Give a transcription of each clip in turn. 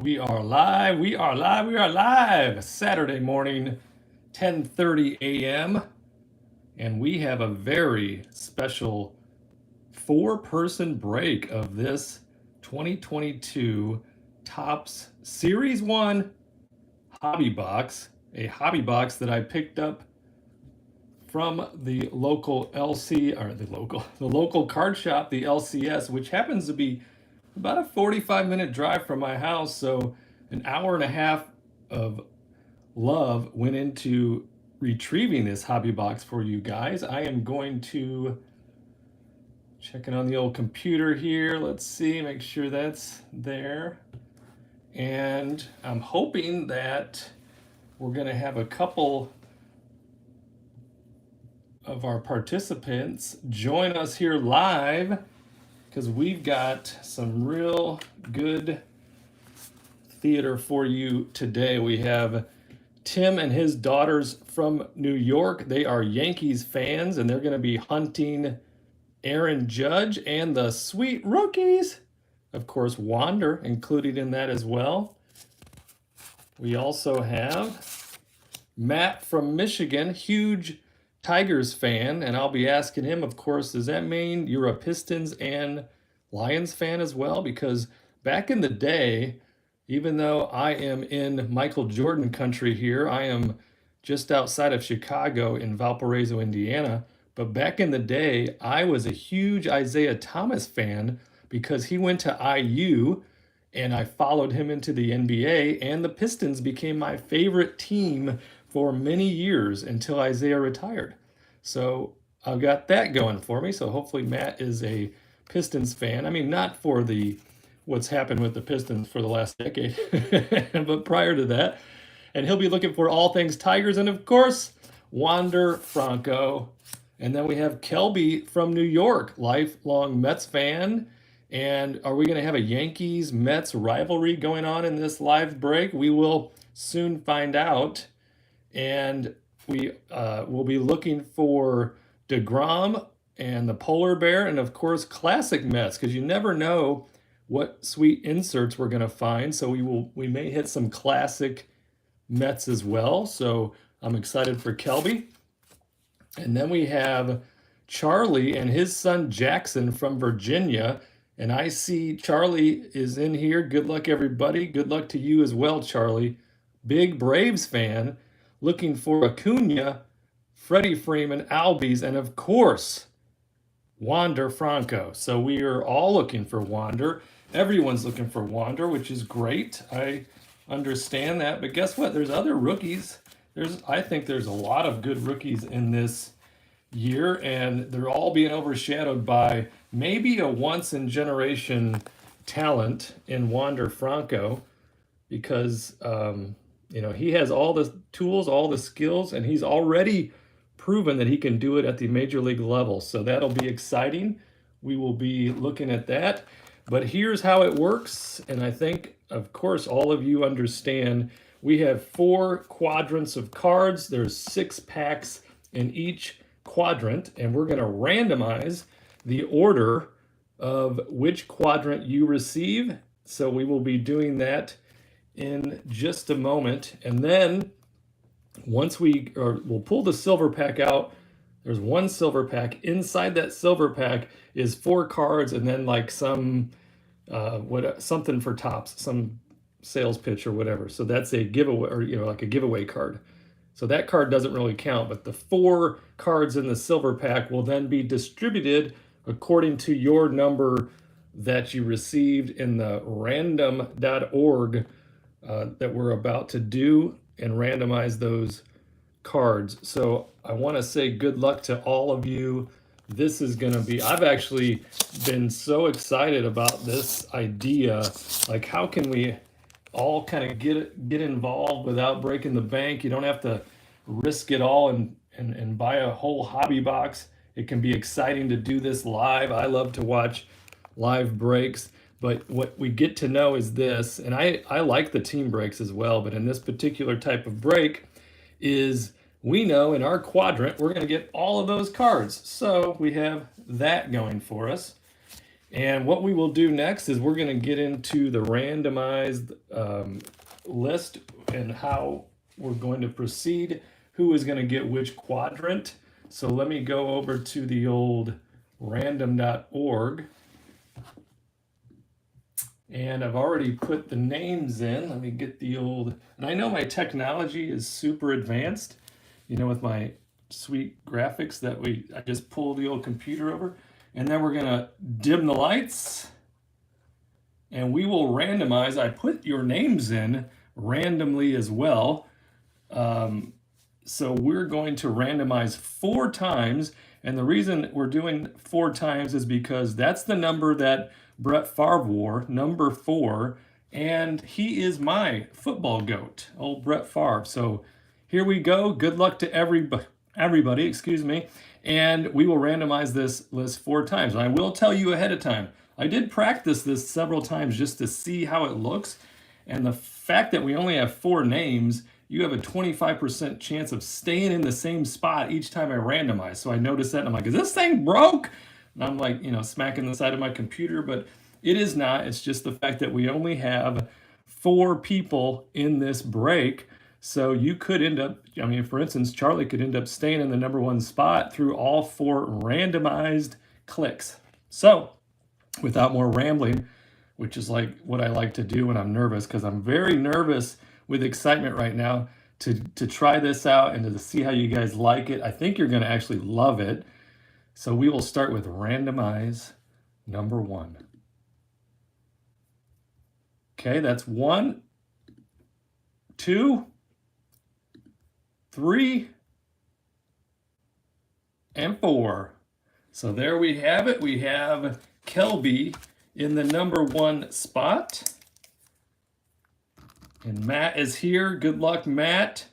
We are live. We are live. We are live. Saturday morning, 10:30 a.m. And we have a very special four-person break of this 2022 Topps Series 1 hobby box, a hobby box that I picked up from the local the local card shop, the LCS, which happens to be about a 45-minute drive from my house. So an hour and a half of love went into retrieving this hobby box for you guys. I am going to checking on the old computer here. Let's see, make sure that's there. And I'm hoping that we're going to have a couple of our participants join us here live, because we've got some real good theater for you today. We have Tim and his daughters from New York. They are Yankees fans, and they're going to be hunting Aaron Judge and the sweet rookies. Of course, Wander included in that as well. We also have Matt from Michigan, huge Tigers fan, and I'll be asking him, of course, does that mean you're a Pistons and Lions fan as well? Because back in the day, even though I am in Michael Jordan country here, I am just outside of Chicago in Valparaiso, Indiana. But back in the day, I was a huge Isaiah Thomas fan because he went to IU and I followed him into the NBA, and the Pistons became my favorite team for many years until Isaiah retired. So I've got that going for me. So hopefully Matt is a Pistons fan. I mean, not for the what's happened with the Pistons for the last decade, but prior to that. And he'll be looking for all things Tigers, and of course, Wander Franco. And then we have Kelby from New York, lifelong Mets fan. And are we going to have a Yankees-Mets rivalry going on in this live break? We will soon find out. And we will be looking we Degrom and the polar bear, and of course classic Mets, because you never know what sweet inserts we're going to find. So we may hit some classic Mets as well. So I'm excited for Kelby. And then we have Charlie and his son Jackson from Virginia. And I see Charlie is in here. Good luck, everybody. Good luck to you as well, Charlie. Big Braves fan. Looking for Acuna, Freddie Freeman, Albies, and of course, Wander Franco. So we are all looking for Wander. Everyone's looking for Wander, which is great. I understand that. But guess what? There's other rookies. I think there's a lot of good rookies in this year, and they're all being overshadowed by maybe a once-in-generation talent in Wander Franco, because he has all the tools, all the skills, and he's already proven that he can do it at the major league level. So that'll be exciting. We will be looking at that. But here's how it works. And I think, of course, all of you understand we have 4 quadrants of cards. There's 6 packs in each quadrant, and we're going to randomize the order of which quadrant you receive. So we will be doing that in just a moment. And then once we'll pull the silver pack out. There's 1 silver pack. Inside that silver pack is 4 cards, and then like some something for Topps, some sales pitch or whatever. So that's a giveaway, or like a giveaway card. So that card doesn't really count, but the 4 cards in the silver pack will then be distributed according to your number that you received in the random.org that we're about to do and randomize those cards. So I want to say good luck to all of you. This is going to be, I've actually been so excited about this idea. Like, how can we all kind of get involved without breaking the bank? You don't have to risk it all and buy a whole hobby box. It can be exciting to do this live. I love to watch live breaks. But what we get to know is this, and I like the team breaks as well, but in this particular type of break is we know in our quadrant we're going to get all of those cards. So we have that going for us. And what we will do next is we're going to get into the randomized list and how we're going to proceed, who is going to get which quadrant. So let me go over to the old random.org. And I've already put the names in. Let me get the old, and I know my technology is super advanced, you know, with my sweet graphics that I just pull the old computer over, and then we're gonna dim the lights and we will randomize. I put your names in randomly as well. So we're going to randomize 4 times. And the reason we're doing 4 times is because that's the number that Brett Favre wore, number 4. And he is my football goat, old Brett Favre. So here we go. Good luck to everybody, excuse me. And we will randomize this list 4 times. And I will tell you ahead of time, I did practice this several times just to see how it looks. And the fact that we only have 4 names, you have a 25% chance of staying in the same spot each time I randomize. So I noticed that and I'm like, is this thing broke? And I'm like, you know, smacking the side of my computer, but it is not. It's just the fact that we only have 4 people in this break. So you could end up, I mean, for instance, Charlie could end up staying in the number 1 spot through all 4 randomized clicks. So without more rambling, which is like what I like to do when I'm nervous, because I'm very nervous with excitement right now to try this out and to see how you guys like it. I think you're going to actually love it. So we will start with randomize number 1. Okay, that's 1, 2, 3, and 4. So there we have it. We have Kelby in the number 1 spot. And Matt is here. Good luck, Matt.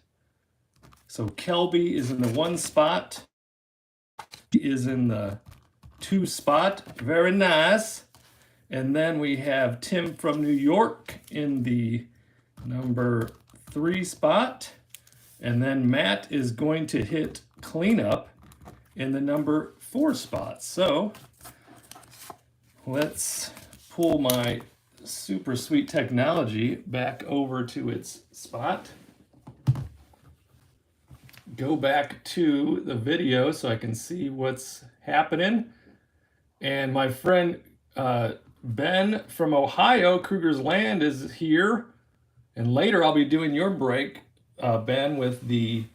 So Kelby is in the 1 spot. He is in the 2 spot. Very nice. And then we have Tim from New York in the number 3 spot. And then Matt is going to hit cleanup in the number 4 spot. So let's pull my super sweet technology back over to its spot. Go back to the video so I can see what's happening. And my friend Ben from Ohio, Kruger's Land, is here. And later I'll be doing your break, Ben, with the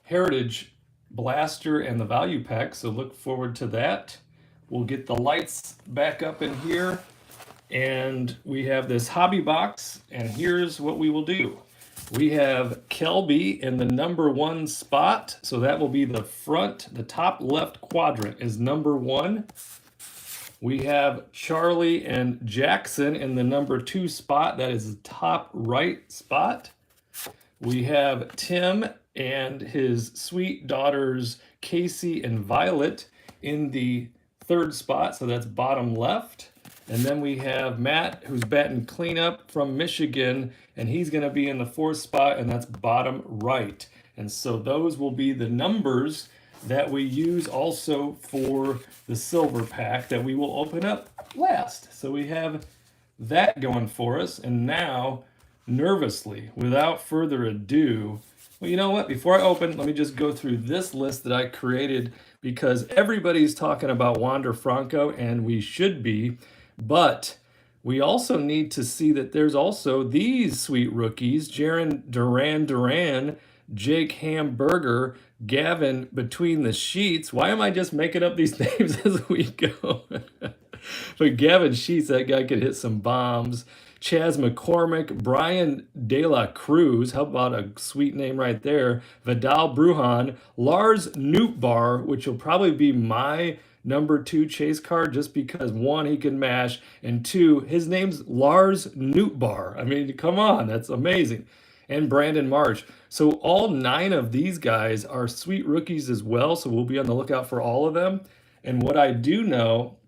Heritage Blaster and the Value Pack. So look forward to that. We'll get the lights back up in here. And we have this hobby box, and here's what we will do. We have Kelby in the number 1 spot, so that will be the front, the top left quadrant is number 1. We have Charlie and Jackson in the number 2 spot, that is the top right spot. We have Tim and his sweet daughters Casey and Violet in the 3rd spot, so that's bottom left. And then we have Matt, who's batting cleanup from Michigan, and he's going to be in the 4th spot, and that's bottom right. And so those will be the numbers that we use also for the silver pack that we will open up last. So we have that going for us. And now, nervously, without further ado, well, you know what? Before I open, let me just go through this list that I created, because everybody's talking about Wander Franco, and we should be. But we also need to see that there's also these sweet rookies, Jaron Duran, Jake Hamburger, Gavin Between the Sheets. Why am I just making up these names as we go? But Gavin Sheets, that guy could hit some bombs. Chaz McCormick, Brian De La Cruz, how about a sweet name right there? Vidal Brujan, Lars Nootbaar, which will probably be my number 2 chase card, just because 1, he can mash, and 2, his name's Lars Nootbaar. I mean, come on, that's amazing. And Brandon Marsh. So all 9 of these guys are sweet rookies as well, so we'll be on the lookout for all of them. And what I do know,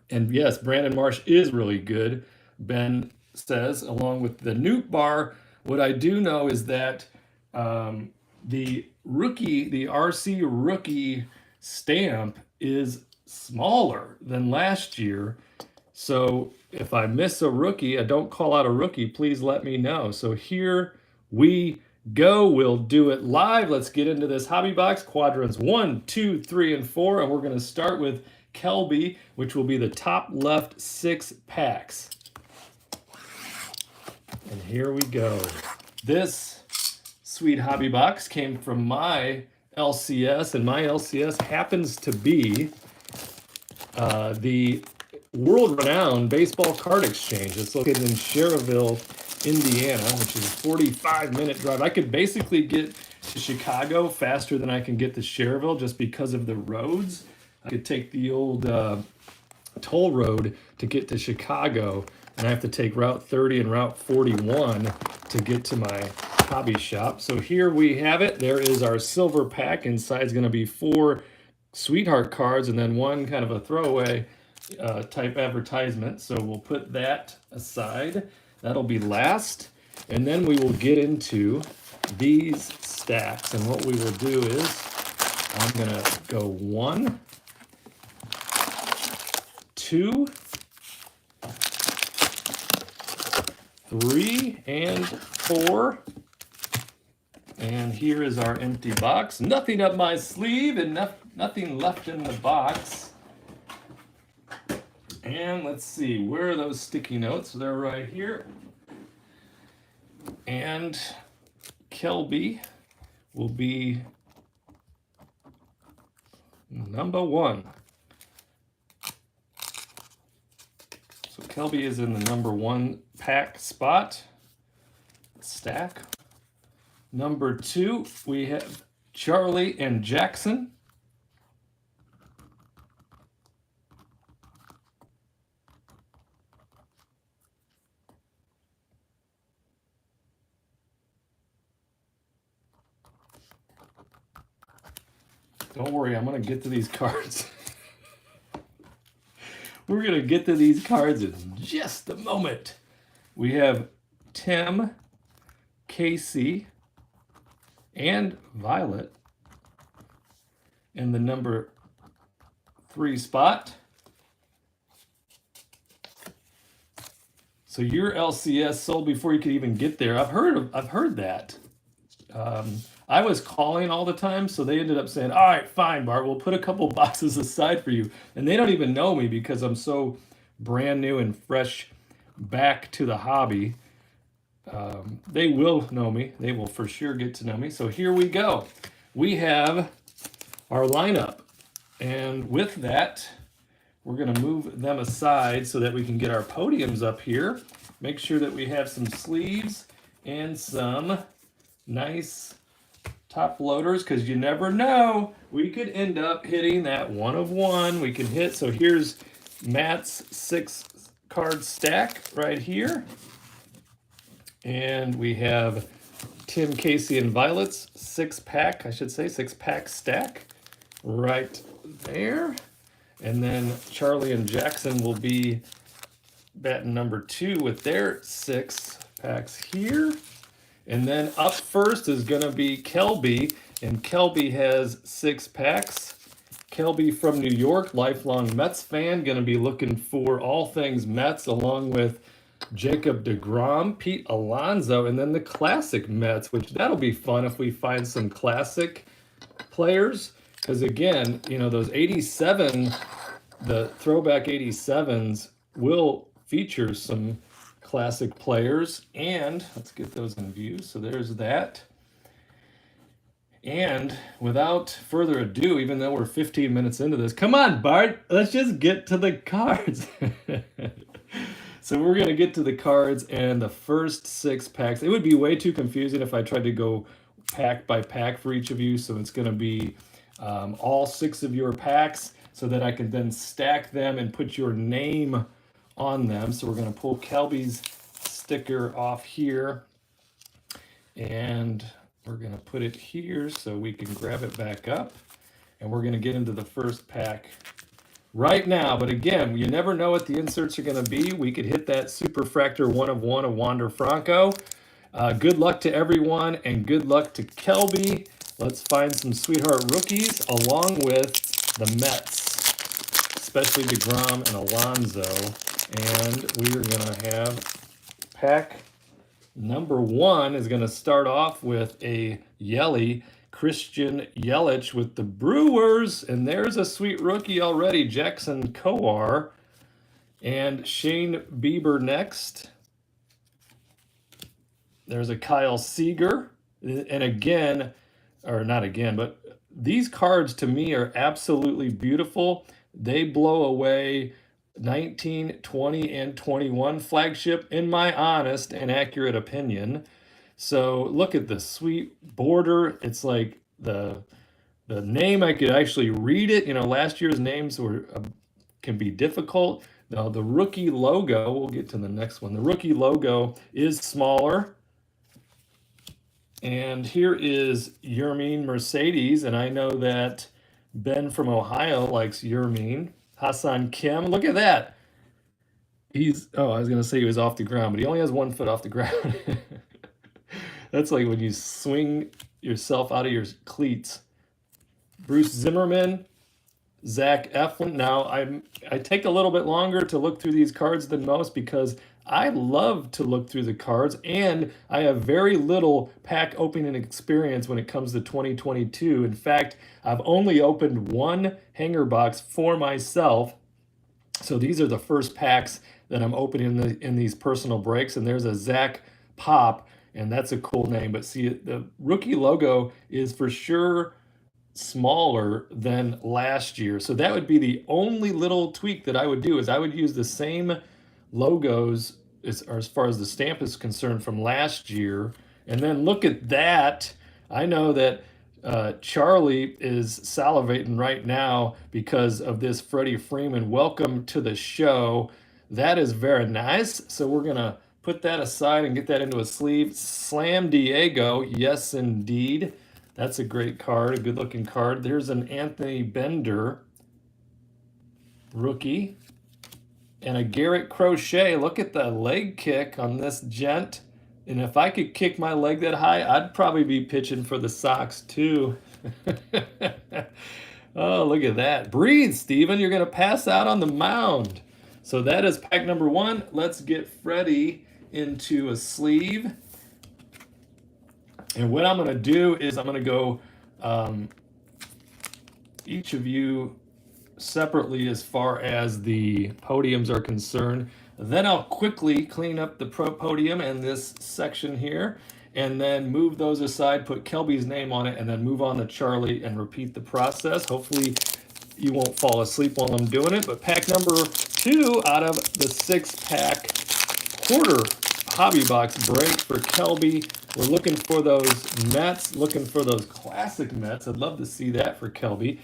and yes, Brandon Marsh is really good, Ben says, along with the Nootbaar. What I do know is that the RC rookie stamp is smaller than last year. So if I miss a rookie, I don't call out a rookie, please let me know. So here we go. We'll do it live. Let's get into this hobby box. Quadrants 1, 2, 3, and 4. And we're going to start with Kelby, which will be the top left 6 packs. And here we go. This sweet hobby box came from my LCS, and my LCS happens to be the world-renowned baseball card exchange. It's located in Cherville, Indiana, which is a 45-minute drive. I could basically get to Chicago faster than I can get to Cherville just because of the roads. I could take the old toll road to get to Chicago, and I have to take Route 30 and Route 41 to get to my hobby shop. So here we have it. There is our silver pack. Inside is going to be 4 sweetheart cards and then 1 kind of a throwaway type advertisement. So we'll put that aside. That'll be last. And then we will get into these stacks. And what we will do is I'm going to go 1, 2, 3, and 4. And here is our empty box. Nothing up my sleeve and nothing left in the box. And let's see, where are those sticky notes? They're right here. And Kelby will be number 1. So Kelby is in the number 1 pack spot. Stack. Number 2, we have Charlie and Jackson. Don't worry, I'm going to get to these cards. We're going to get to these cards in just a moment. We have Tim, Casey, and Violet in the number 3 spot. So your LCS sold before you could even get there. I've heard that. I was calling all the time, so they ended up saying, all right, fine, Bart, we'll put a couple boxes aside for you. And they don't even know me because I'm so brand new and fresh back to the hobby. They will know me. They will for sure get to know me. So here we go. We have our lineup. And with that, we're going to move them aside so that we can get our podiums up here. Make sure that we have some sleeves and some nice top loaders, because you never know. We could end up hitting that 1 of 1. We can hit. So here's Matt's 6 card stack right here. And we have Tim, Casey, and Violet's 6-pack, I should say, 6-pack stack right there. And then Charlie and Jackson will be batting number 2 with their 6 packs here. And then up first is going to be Kelby, and Kelby has 6 packs. Kelby from New York, lifelong Mets fan, going to be looking for all things Mets, along with Jacob Degrom, Pete Alonso, and then the classic Mets, which that'll be fun if we find some classic players. Because again, you know, those 87, the throwback 87s will feature some classic players. And let's get those in view. So there's that. And without further ado, even though we're 15 minutes into this, come on, Bart, let's just get to the cards. So we're going to get to the cards and the first 6 packs. It would be way too confusing if I tried to go pack by pack for each of you. So it's going to be all 6 of your packs so that I can then stack them and put your name on them. So we're going to pull Kelby's sticker off here. And we're going to put it here so we can grab it back up. And we're going to get into the first pack right now. But again, you never know what the inserts are going to be. We could hit that Superfractor 1 of 1 of Wander Franco. Good luck to everyone, and good luck to Kelby. Let's find some sweetheart rookies along with the Mets. especially Degrom and Alonso. And we're going to have pack number 1 is going to start off with a Yelly, Christian Yelich with the Brewers. And there's a sweet rookie already, Jackson Kowar. And Shane Bieber next. There's a Kyle Seager. And again, or not again, but these cards to me are absolutely beautiful. They blow away 19, 20, and 21 flagship, in my honest and accurate opinion. So look at the sweet border. It's like the name, I could actually read it. You know, last year's names were can be difficult. Now the rookie logo, we'll get to the next one. The rookie logo is smaller. And here is Yermin Mercedes, and I know that Ben from Ohio likes Yermin. Hassan Kim, look at that. He's, oh, I was going to say he was off the ground, but he only has 1 foot off the ground. That's like when you swing yourself out of your cleats. Bruce Zimmerman, Zach Eflin. Now, I take a little bit longer to look through these cards than most because I love to look through the cards, and I have very little pack opening experience when it comes to 2022. In fact, I've only opened 1 hanger box for myself. So these are the first packs that I'm opening in these personal breaks. And there's a Zach Pop, and that's a cool name. But see, the rookie logo is for sure smaller than last year. So that would be the only little tweak that I would do, is I would use the same logos as far as the stamp is concerned from last year. And then look at that. I know that Charlie is salivating right now because of this Freddie Freeman. Welcome to the show. That is very nice. So we're going to put that aside and get that into a sleeve. Slam Diego. Yes, indeed. That's a great card, a good-looking card. There's an Anthony Bender rookie. And a Garrett Crochet. Look at the leg kick on this gent. And if I could kick my leg that high, I'd probably be pitching for the Sox too. Oh, look at that. Breathe, Steven. You're going to pass out on the mound. So that is pack number 1. Let's get Freddie into a sleeve. And what I'm going to do is I'm going to go each of you separately as far as the podiums are concerned. Then I'll quickly clean up the podium and this section here, and then move those aside, put Kelby's name on it, and then move on to Charlie and repeat the process. Hopefully you won't fall asleep while I'm doing it. But pack number 2 out of the 6-pack quarter hobby box break for Kelby. We're looking for those Mets, looking for those classic Mets. I'd love to see that for Kelby.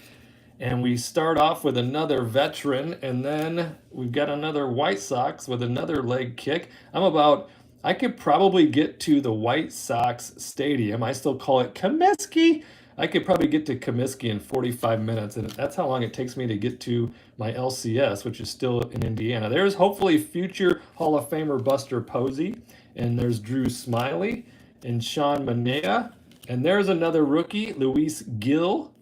And we start off with another veteran, and then we've got another White Sox with another leg kick. I could probably get to the White Sox stadium. I still call it Comiskey. I could probably get to Comiskey in 45 minutes, and that's how long it takes me to get to my LCS, which is still in Indiana. There's hopefully future Hall of Famer Buster Posey, and there's Drew Smiley and Sean Manaea, and there's another rookie, Luis Gil,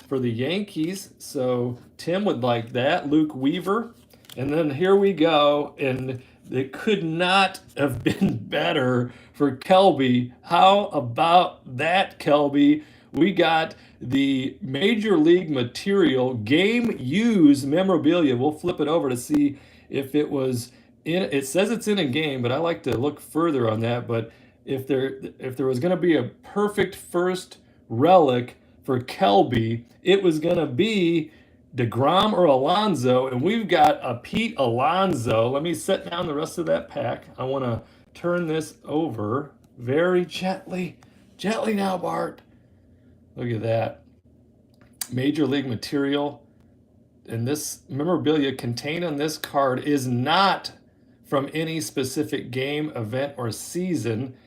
for the Yankees. So Tim would like that. Luke Weaver. And then here we go. And it could not have been better for Kelby. How about that, Kelby? We got the Major League Material game used memorabilia. We'll flip it over to see if it was in. It says it's in a game, but I like to look further on that. But if there was going to be a perfect first relic for Kelby, it was going to be Degrom or Alonso, and we've got a Pete Alonso. Let me set down the rest of that pack. I want to turn this over very gently. Gently now, Bart. Look at that. Major League Material. And this memorabilia contained on this card is not from any specific game, event, or season.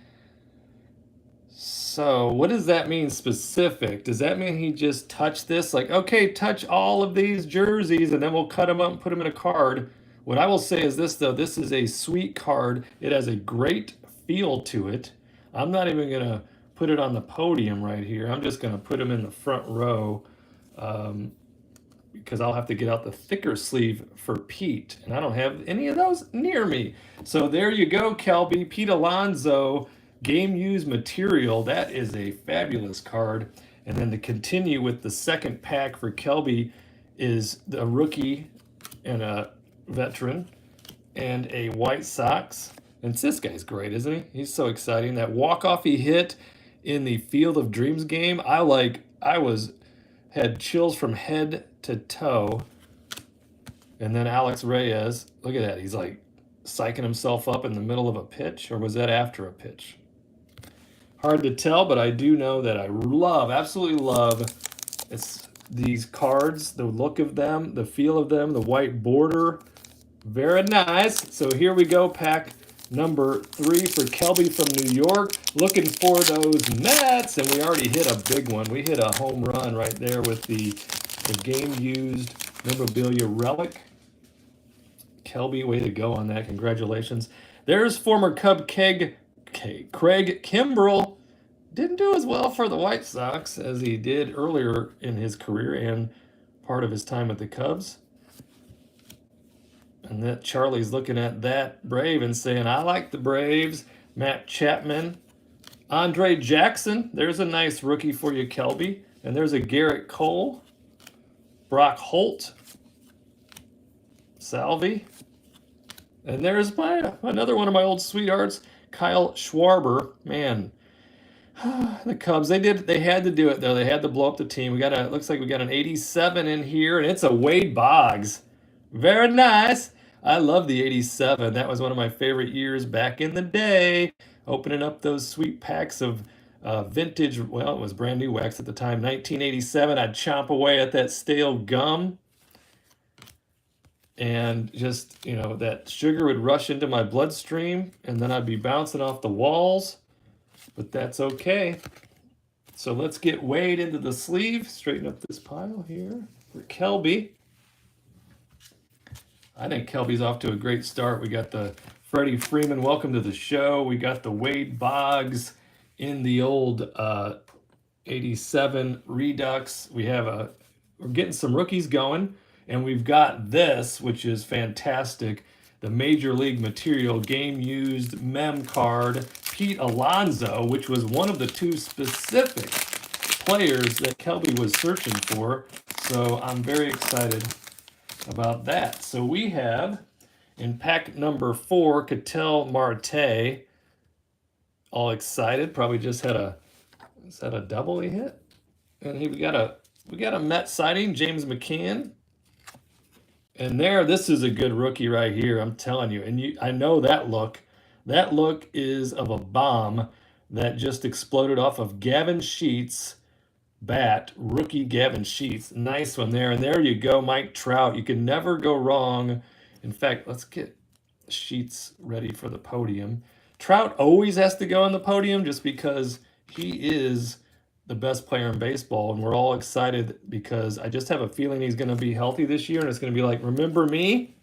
So what does that mean specific? Does that mean he just touched this? Like, okay, touch all of these jerseys and then we'll cut them up and put them in a card. What I will say is this, though. This is a sweet card. It has a great feel to it. I'm not even going to put it on the podium right here. I'm just going to put them in the front row. because I'll have to get out the thicker sleeve for Pete, and I don't have any of those near me. So there you go, Kelby. Pete Alonso, game used material. That is a fabulous card. And then to continue with the second pack for Kelby is the rookie and a veteran and a White Sox. And this guy's great, isn't he? He's so exciting. That walk-off he hit in the Field of Dreams game, had chills from head to toe. And then Alex Reyes, look at that. He's like psyching himself up in the middle of a pitch, or was that after a pitch? Hard to tell, but I do know that I absolutely love these cards, the look of them, the feel of them, the white border. Very nice. So here we go, pack number 3 for Kelby from New York. Looking for those Mets, and we already hit a big one. We hit a home run right there with the game-used memorabilia relic. Kelby, way to go on that. Congratulations. There's former Cub Craig Kimbrell. Didn't do as well for the White Sox as he did earlier in his career and part of his time with the Cubs. And that Charlie's looking at that Brave and saying, I like the Braves. Matt Chapman. Andre Jackson. There's a nice rookie for you, Kelby. And there's a Garrett Cole. Brock Holt. Salvi. And there's another one of my old sweethearts, Kyle Schwarber. Man, the Cubs, they had to do it though. They had to blow up the team. Looks like we got an 87 in here, and it's a Wade Boggs. Very nice. I love the 87. That was one of my favorite years back in the day. Opening up those sweet packs of vintage, well, it was brand new wax at the time, 1987. I'd chomp away at that stale gum. And just, that sugar would rush into my bloodstream, and then I'd be bouncing off the walls. But that's okay. So let's get Wade into the sleeve. Straighten up this pile here for Kelby. I think Kelby's off to a great start. We got the Freddie Freeman, welcome to the show. We got the Wade Boggs in the old 87 Redux. We're getting some rookies going. And we've got this, which is fantastic, the Major League Material game-used mem card, Pete Alonso, which was one of the 2 specific players that Kelby was searching for. So I'm very excited about that. So we have, in pack number 4, Ketel Marte. All excited, probably just had is that a double he hit? And we got a Met sighting, James McCann. And this is a good rookie right here, I'm telling you. And I know that look. That look is of a bomb that just exploded off of Gavin Sheets' bat, rookie Gavin Sheets. Nice one there. And there you go, Mike Trout. You can never go wrong. In fact, let's get Sheets ready for the podium. Trout always has to go on the podium just because he is the best player in baseball, and we're all excited because I just have a feeling he's going to be healthy this year, and it's going to be like, remember me?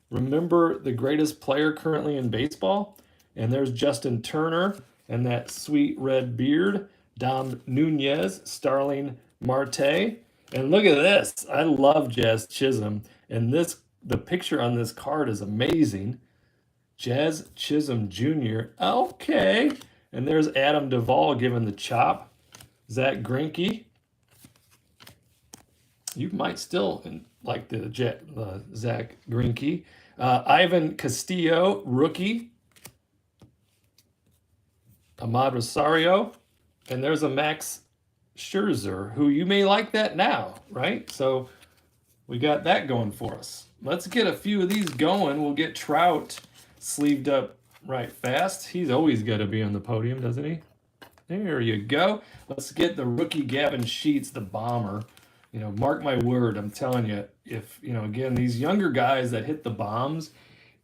Remember the greatest player currently in baseball? And there's Justin Turner and that sweet red beard, Dom Nunez, Starling Marte. And look at this. I love Jazz Chisholm, and the picture on this card is amazing. Jazz Chisholm Jr. Okay. And there's Adam Duvall giving the chop. Zach Greinke. You might still like the Zach Greinke. Ivan Castillo, rookie. Ahmad Rosario. And there's a Max Scherzer, who you may like that now, right? So we got that going for us. Let's get a few of these going. We'll get Trout sleeved up right fast. He's always got to be on the podium, doesn't he? There you go. Let's get the rookie Gavin Sheets, the bomber. Mark my word, I'm telling you, if, again, these younger guys that hit the bombs,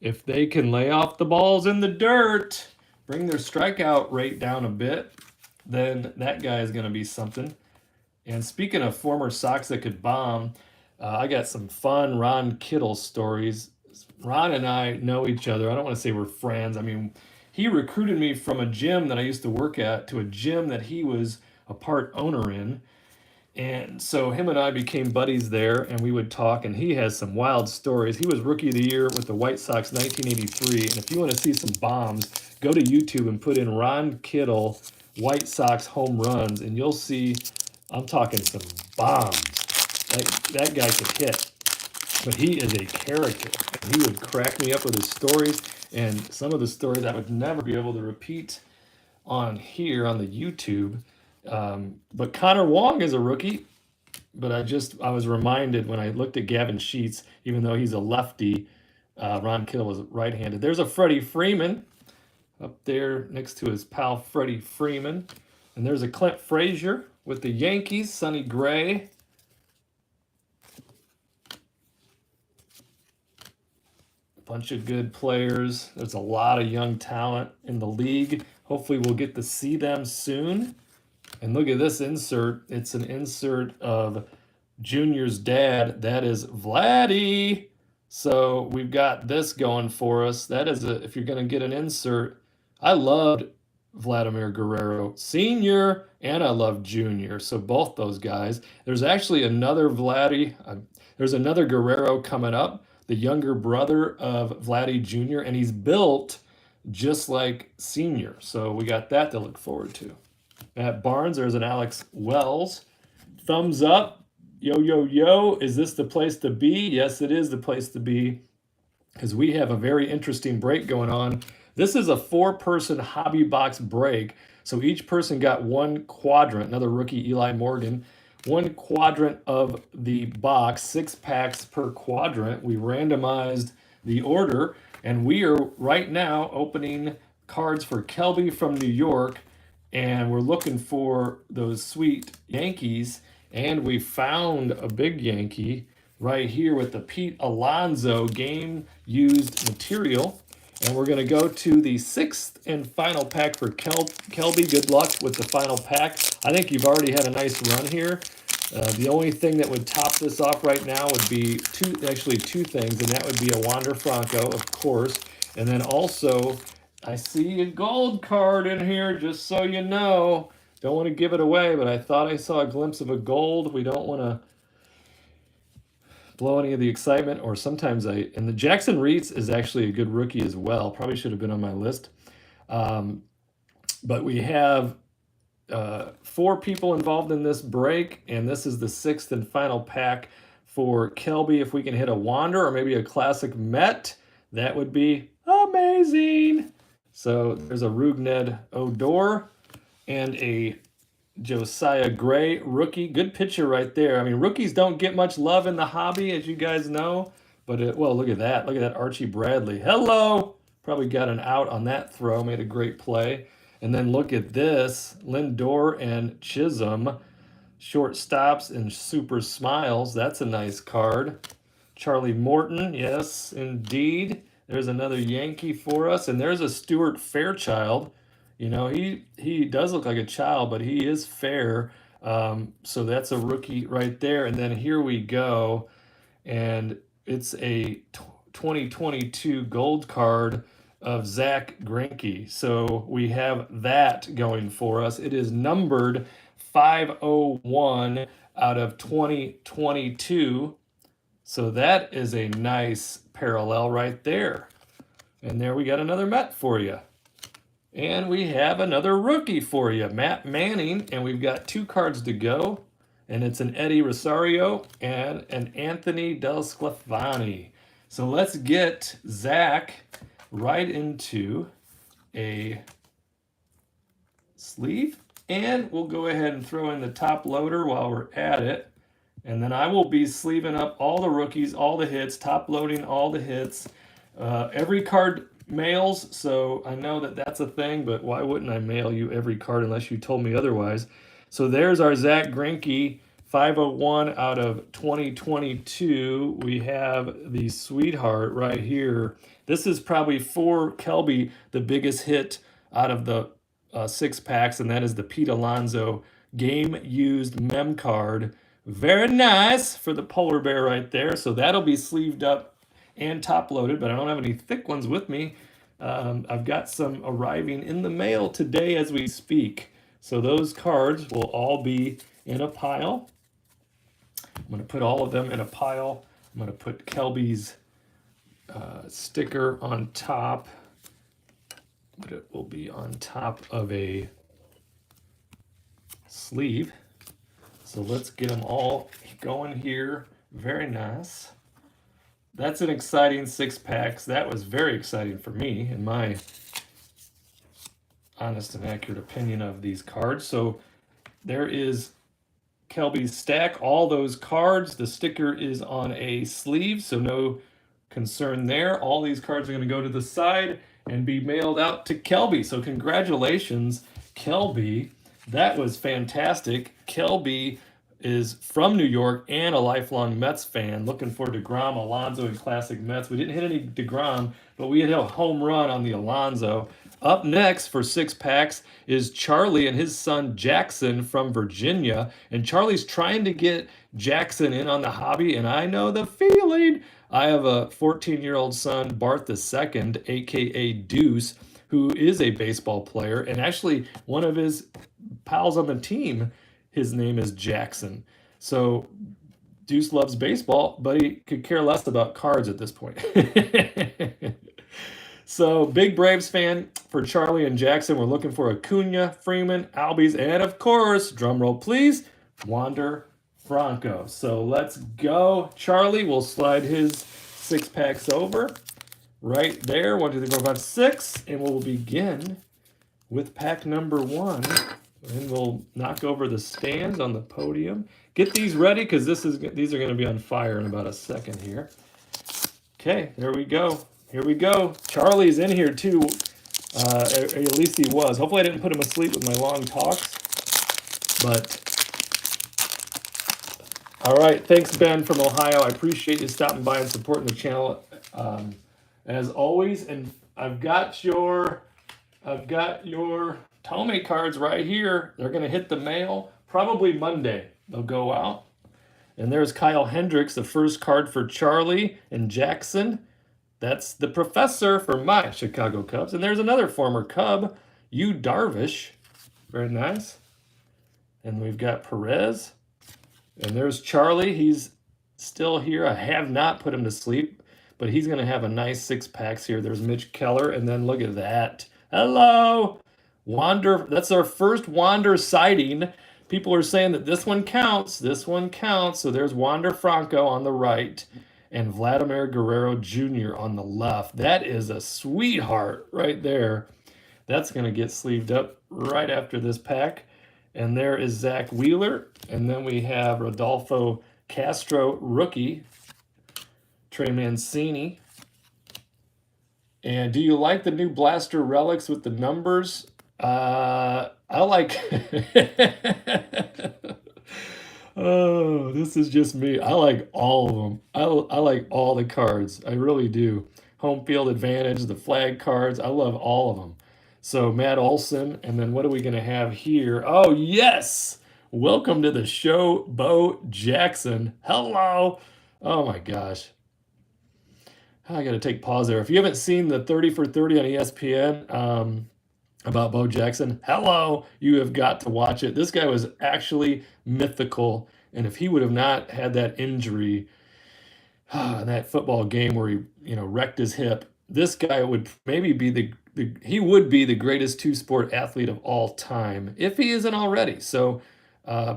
if they can lay off the balls in the dirt, bring their strikeout rate down a bit, then that guy is going to be something. And speaking of former Sox that could bomb, I got some fun Ron Kittle stories. Ron and I know each other. I don't want to say we're friends. I mean, he recruited me from a gym that I used to work at to a gym that he was a part owner in. And so him and I became buddies there, and we would talk, and he has some wild stories. He was Rookie of the Year with the White Sox 1983, and if you want to see some bombs, go to YouTube and put in Ron Kittle White Sox home runs, and you'll see, I'm talking some bombs. That guy could hit, but he is a character. And he would crack me up with his stories, and some of the stories I would never be able to repeat on here on the YouTube. But Connor Wong is a rookie, but I was reminded when I looked at Gavin Sheets, even though he's a lefty, Ron Kittle was right-handed. There's a Freddie Freeman up there next to his pal Freddie Freeman. And there's a Clint Frazier with the Yankees, Sonny Gray. A bunch of good players. There's a lot of young talent in the league. Hopefully we'll get to see them soon. And look at this insert. It's an insert of Junior's dad. That is Vladdy. So we've got this going for us. That is if you're going to get an insert. I loved Vladimir Guerrero Sr. and I love Jr. So both those guys. There's actually another Vladdy. There's another Guerrero coming up, the younger brother of Vladdy Jr. And he's built just like Sr. So we got that to look forward to. At Barnes, there's an Alex Wells. Thumbs up. Yo, yo, yo. Is this the place to be? Yes, it is the place to be because we have a very interesting break going on. This is a 4-person hobby box break. So each person got one quadrant, another rookie, Eli Morgan, one quadrant of the box, 6 packs per quadrant. We randomized the order, and we are right now opening cards for Kelby from New York. And we're looking for those sweet Yankees. And we found a big Yankee right here with the Pete Alonso game-used material. And we're going to go to the 6th and final pack for Kelby. Good luck with the final pack. I think you've already had a nice run here. The only thing that would top this off right now would be two things, and that would be a Wander Franco, of course. And then also, I see a gold card in here, just so you know. Don't want to give it away, but I thought I saw a glimpse of a gold. We don't want to blow any of the excitement, or sometimes and the Jackson Reitz is actually a good rookie as well. Probably should have been on my list. But we have 4 people involved in this break, and this is the 6th and final pack for Kelby. If we can hit a Wander or maybe a classic Met, that would be amazing. So there's a Rougned Odor and a Josiah Gray rookie. Good picture right there. I mean, rookies don't get much love in the hobby, as you guys know. But, well, look at that. Look at that Archie Bradley. Hello! Probably got an out on that throw. Made a great play. And then look at this. Lindor and Chisholm. Short stops and super smiles. That's a nice card. Charlie Morton. Yes, indeed. There's another Yankee for us. And there's a Stuart Fairchild. You know, he does look like a child, but he is fair. So that's a rookie right there. And then here we go. And it's a 2022 gold card of Zach Greinke. So we have that going for us. It is numbered 501 out of 2022. So that is a nice parallel right there. And there we got another Met for you. And we have another rookie for you, Matt Manning, and we've got 2 cards to go, and it's an Eddie Rosario and an Anthony Del Sclafani. So let's get Zach right into a sleeve, and we'll go ahead and throw in the top loader while we're at it, and then I will be sleeving up all the rookies, all the hits, top loading all the hits. Every card mails, so I know that that's a thing, but why wouldn't I mail you every card unless you told me otherwise? So there's our Zach Greinke 501 out of 2022. We have the Sweetheart right here. This is probably for Kelby the biggest hit out of the 6 packs, and that is the Pete Alonso game-used mem card. Very nice for the polar bear right there. So that'll be sleeved up and top loaded, but I don't have any thick ones with me. I've got some arriving in the mail today as we speak. So those cards will all be in a pile. I'm going to put all of them in a pile. I'm going to put Kelby's sticker on top, but it will be on top of a sleeve. So let's get them all going here. Very nice. That's an exciting 6-packs. That was very exciting for me, in my honest and accurate opinion of these cards. So there is Kelby's stack, all those cards. The sticker is on a sleeve, so no concern there. All these cards are going to go to the side and be mailed out to Kelby. So congratulations, Kelby. That was fantastic. Kelby is from New York and a lifelong Mets fan. Looking for Degrom, Alonso, and classic Mets. We didn't hit any Degrom, but we hit a home run on the Alonso. Up next for 6-packs is Charlie and his son Jackson from Virginia. And Charlie's trying to get Jackson in on the hobby, and I know the feeling. I have a 14-year-old son, Bart II, aka Deuce, who is a baseball player, and actually one of his pals on the team, his name is Jackson. So Deuce loves baseball, but he could care less about cards at this point. So big Braves fan for Charlie and Jackson. We're looking for Acuna, Freeman, Albies, and of course, drum roll please, Wander Franco. So let's go. Charlie will slide his 6-packs over right there. 1, 2, 3, 4, 5, 6. And we'll begin with pack number 1. And we'll knock over the stands on the podium. Get these ready because these are going to be on fire in about a second here. Okay, there we go. Here we go. Charlie's in here too. At least he was. Hopefully I didn't put him asleep with my long talks. But all right, thanks Ben from Ohio. I appreciate you stopping by and supporting the channel as always. And I've got your Tomei cards right here. They're gonna hit the mail probably Monday. They'll go out. And there's Kyle Hendricks, the first card for Charlie and Jackson. That's the professor for my Chicago Cubs. And there's another former Cub, Yu Darvish. Very nice. And we've got Perez. And there's Charlie. He's still here. I have not put him to sleep, but he's going to have a nice 6-packs here. There's Mitch Keller. And then look at that. Hello. Wander. That's our first Wander sighting. People are saying that this one counts. This one counts. So there's Wander Franco on the right and Vladimir Guerrero Jr. on the left. That is a sweetheart right there. That's going to get sleeved up right after this pack. And there is Zach Wheeler. And then we have Rodolfo Castro, rookie. Trey Mancini. And do you like the new Blaster Relics with the numbers? I like... Oh, this is just me. I like all of them. I like all the cards. I really do. Home field advantage, the flag cards. I love all of them. So Matt Olson, and then what are we going to have here? Oh, yes! Welcome to the show, Bo Jackson. Hello! Oh, my gosh. I got to take pause there. If you haven't seen the 30 for 30 on ESPN about Bo Jackson, hello! You have got to watch it. This guy was actually mythical, and if he would have not had that injury in that football game where he wrecked his hip, this guy would maybe be he would be the greatest two-sport athlete of all time, if he isn't already. So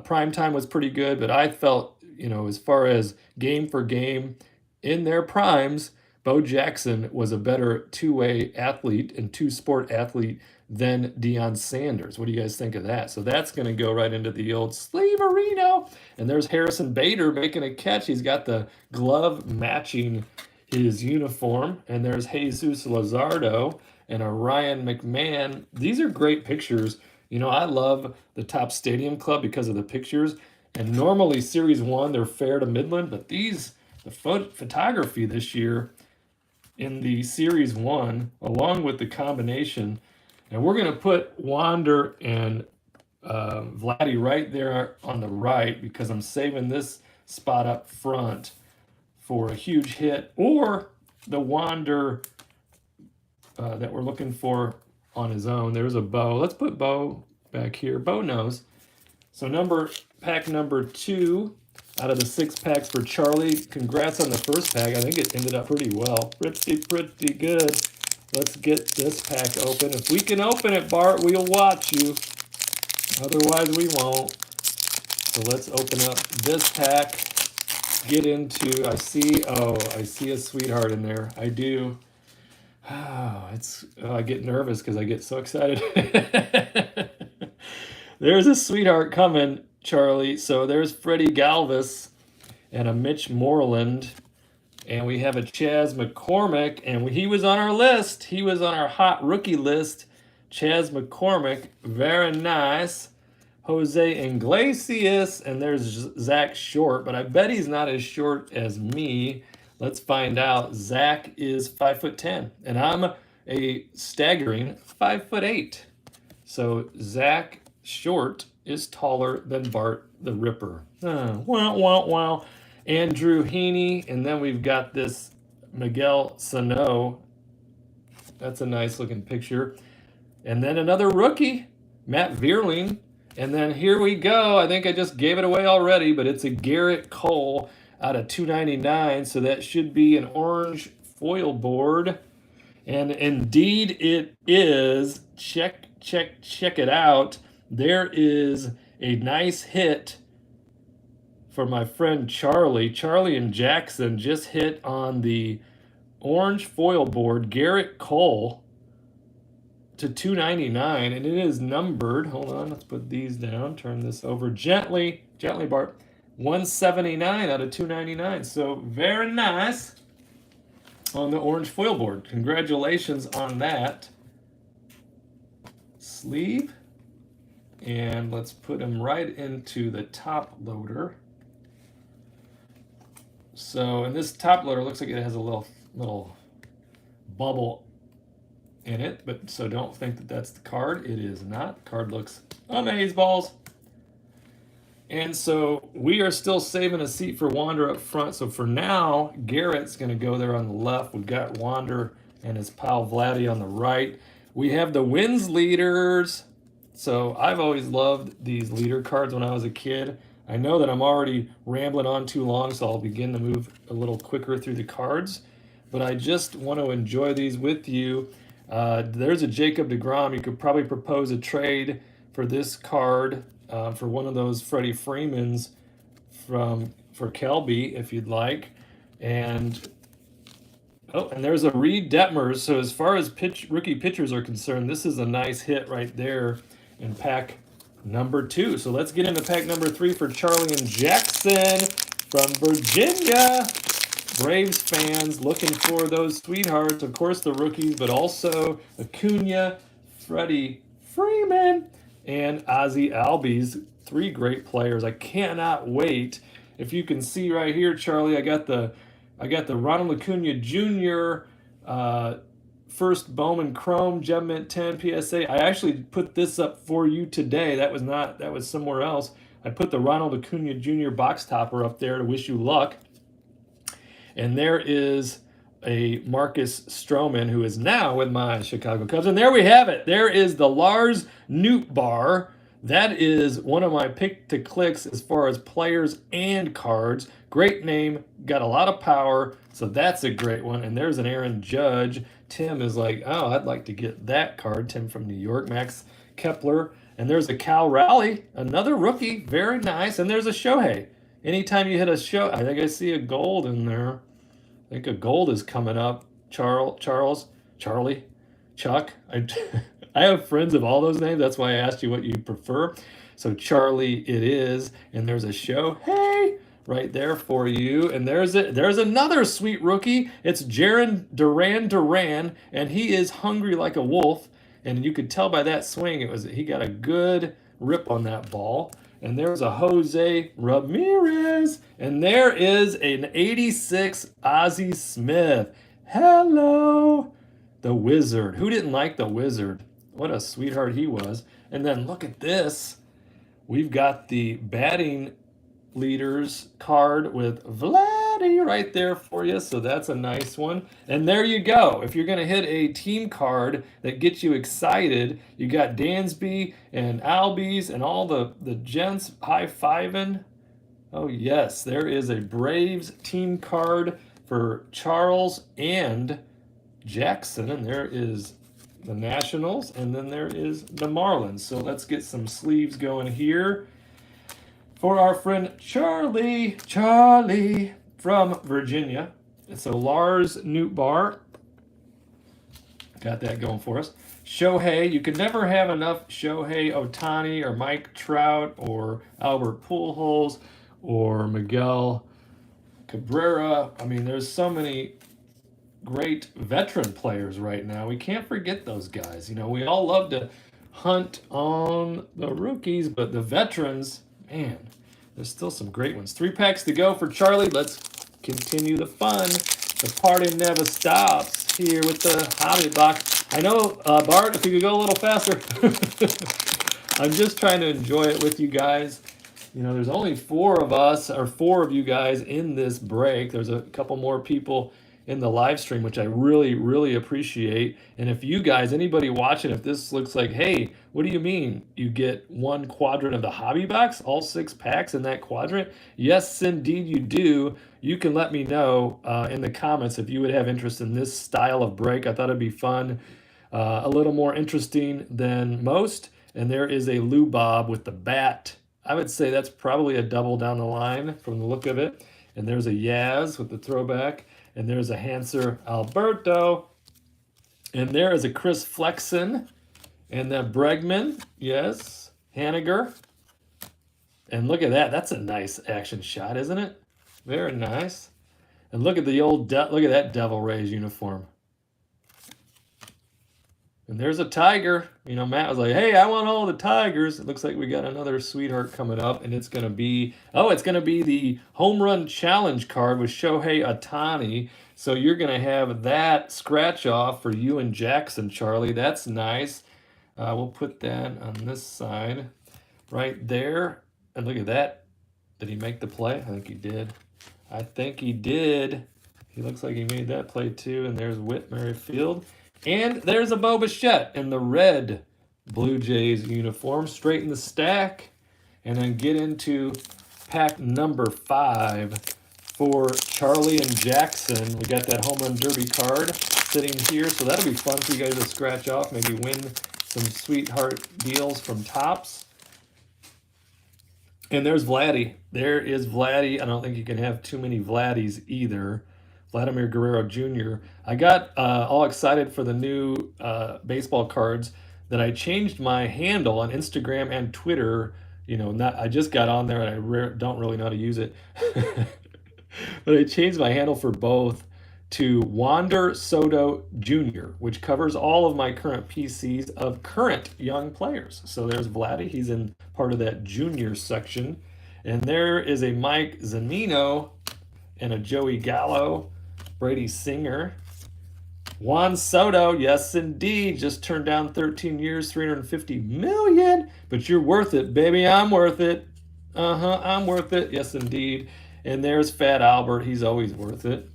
prime time was pretty good, but I felt, as far as game for game in their primes, Bo Jackson was a better two-way athlete and two-sport athlete than Deion Sanders. What do you guys think of that? So that's going to go right into the old sleeverino. And there's Harrison Bader making a catch. He's got the glove matching his uniform. And there's Jesus Luzardo and a Ryan McMahon. These are great pictures. I love the Top Stadium Club because of the pictures. And normally Series 1, they're fair to Midland. But the photography this year in the Series 1, along with the combination, and we're going to put Wander and Vladdy right there on the right because I'm saving this spot up front for a huge hit, or the Wander that we're looking for on his own. There's a Bo. Let's put Bo back here. Bo knows. So pack number 2 out of the 6 packs for Charlie. Congrats on the first pack. I think it ended up pretty well. Pretty good. Let's get this pack open. If we can open it, Bart, we'll watch you. Otherwise, we won't. So let's open up this pack. Get into, I see a sweetheart in there. I do. Oh, I get nervous because I get so excited. There's a sweetheart coming, Charlie. So there's Freddie Galvis and a Mitch Moreland. And we have a Chas McCormick. And he was on our list. He was on our hot rookie list. Chas McCormick. Very nice. Jose Iglesias. And there's Zach Short. But I bet he's not as short as me. Let's find out. Zach is 5'10", and I'm a staggering 5'8". So Zach Short is taller than Bart the Ripper. Wow. Andrew Heaney, and then we've got this Miguel Sano. That's a nice looking picture. And then another rookie, Matt Vierling. And then here we go. I think I just gave it away already, but it's a Garrett Cole out of 299, so that should be an orange foil board. And indeed it is. Check it out. There is a nice hit for my friend Charlie. Charlie and Jackson just hit on the orange foil board, Garrett Cole to 299, and it is numbered. Hold on, let's put these down. Turn this over gently, Bart. 179 out of 299. So very nice on the orange foil board. Congratulations on that. Sleeve. And let's put them right into the top loader. So, and this top loader looks like it has a little bubble in it, but so don't think that that's the card. It is not. The card looks amazeballs. And so we are still saving a seat for Wander up front. So for now, Garrett's going to go there on the left. We've got Wander and his pal Vladdy on the right. We have the wins leaders. So I've always loved these leader cards when I was a kid. I know that I'm already rambling on too long, so I'll begin to move a little quicker through the cards. But I just want to enjoy these with you. There's a Jacob Degrom. You could probably propose a trade for this card. For one of those Freddie Freemans for Kelby, if you'd like. And there's a Reed Detmers. So as far as rookie pitchers are concerned, this is a nice hit right there in pack number 2. So let's get into pack number 3 for Charlie and Jackson from Virginia. Braves fans looking for those sweethearts. Of course, the rookies, but also Acuna, Freddie Freeman, and Ozzie Albies. 3 great players. I cannot wait. If you can see right here, Charlie, I got the Ronald Acuna Jr. First Bowman Chrome Gem Mint 10 PSA. I actually put this up for you today. That was somewhere else. I put the Ronald Acuna Jr. box topper up there to wish you luck. And there is a Marcus Stroman, who is now with my Chicago Cubs. And there we have it. There is the Lars Nootbaar. That is one of my pick to clicks as far as players and cards. Great name, got a lot of power, so that's a great one. And there's an Aaron Judge. Tim is like, oh, I'd like to get that card. Tim from New York. Max Kepler. And there's a Cal Raleigh, another rookie, very nice. And there's a Shohei. Anytime you hit a show, I think I see a gold in there. I think a gold is coming up. Charlie, Chuck. I have friends of all those names. That's why I asked you what you prefer. So Charlie it is. And there's a Shohei right there for you. And there's another sweet rookie. It's Jarren Duran, and he is hungry like a wolf. And you could tell by that swing, he got a good rip on that ball. And there's a Jose Ramirez. And there is an 86 Ozzie Smith. Hello, the Wizard. Who didn't like the Wizard? What a sweetheart he was. And then look at this. We've got the batting leaders card with Vladdy right there for you. So that's a nice one. And there you go. If you're going to hit a team card that gets you excited, you got Dansby and Albies and all the gents high-fiving. Oh, yes, there is a Braves team card for Charles and Jackson, and there is the Nationals, and then there is the Marlins. So let's get some sleeves going here for our friend Charlie from Virginia. And so Lars Nootbaar got that going for us. Shohei, you can never have enough Shohei Ohtani or Mike Trout or Albert Pujols or Miguel Cabrera. I mean, there's so many great veteran players right now. We can't forget those guys. You know, we all love to hunt on the rookies, but the veterans, man, there's still some great ones. 3 packs to go for Charlie. Let's continue the fun. The party never stops here with the hobby box. I know, Bart, if you could go a little faster. I'm just trying to enjoy it with you guys. You know, there's only 4 of us, or 4 of you guys in this break. There's a couple more people in the live stream, which I really, really appreciate. And if you guys, anybody watching, if this looks like, hey, what do you mean you get 1 quadrant of the hobby box, all 6 packs in that quadrant? Yes, indeed you do. You can let me know in the comments if you would have interest in this style of break. I thought it'd be fun, a little more interesting than most. And there is a Lou Bob with the bat. I would say that's probably a double down the line from the look of it. And there's a Yaz with the throwback. And there's a Hanser Alberto. And there is a Chris Flexen. And then Bregman. Yes. Haniger. And look at that. That's a nice action shot, isn't it? Very nice. And look at the old, look at that Devil Rays uniform. And there's a tiger. You know, Matt was like, hey, I want all the tigers. It looks like we got another sweetheart coming up. And it's going to be, oh, it's going to be the Home Run Challenge card with Shohei Ohtani. So you're going to have that scratch off for you and Jackson, Charlie. That's nice. We'll put that on this side right there. And look at that. Did he make the play? I think he did. I think he did. He looks like he made that play too. And there's Whit Merrifield. And there's a Bo Bichette in the red Blue Jays uniform. Straighten the stack. And then get into pack number 5 for Charlie and Jackson. We got that Home Run Derby card sitting here. So that'll be fun for you guys to scratch off. Maybe win some sweetheart deals from Topps. And there's Vladdy. There is Vladdy. I don't think you can have too many Vladdys either. Vladimir Guerrero Jr. I got all excited for the new baseball cards that I changed my handle on Instagram and Twitter. You know, I just got on there and I don't really know how to use it. But I changed my handle for both to Wander Soto Jr., which covers all of my current PCs of current young players. So there's Vladdy. He's in part of that junior section. And there is a Mike Zunino and a Joey Gallo, Brady Singer. Juan Soto, yes indeed, just turned down 13 years, $350 million. But you're worth it, baby. I'm worth it. I'm worth it. Yes indeed. And there's Fat Albert. He's always worth it.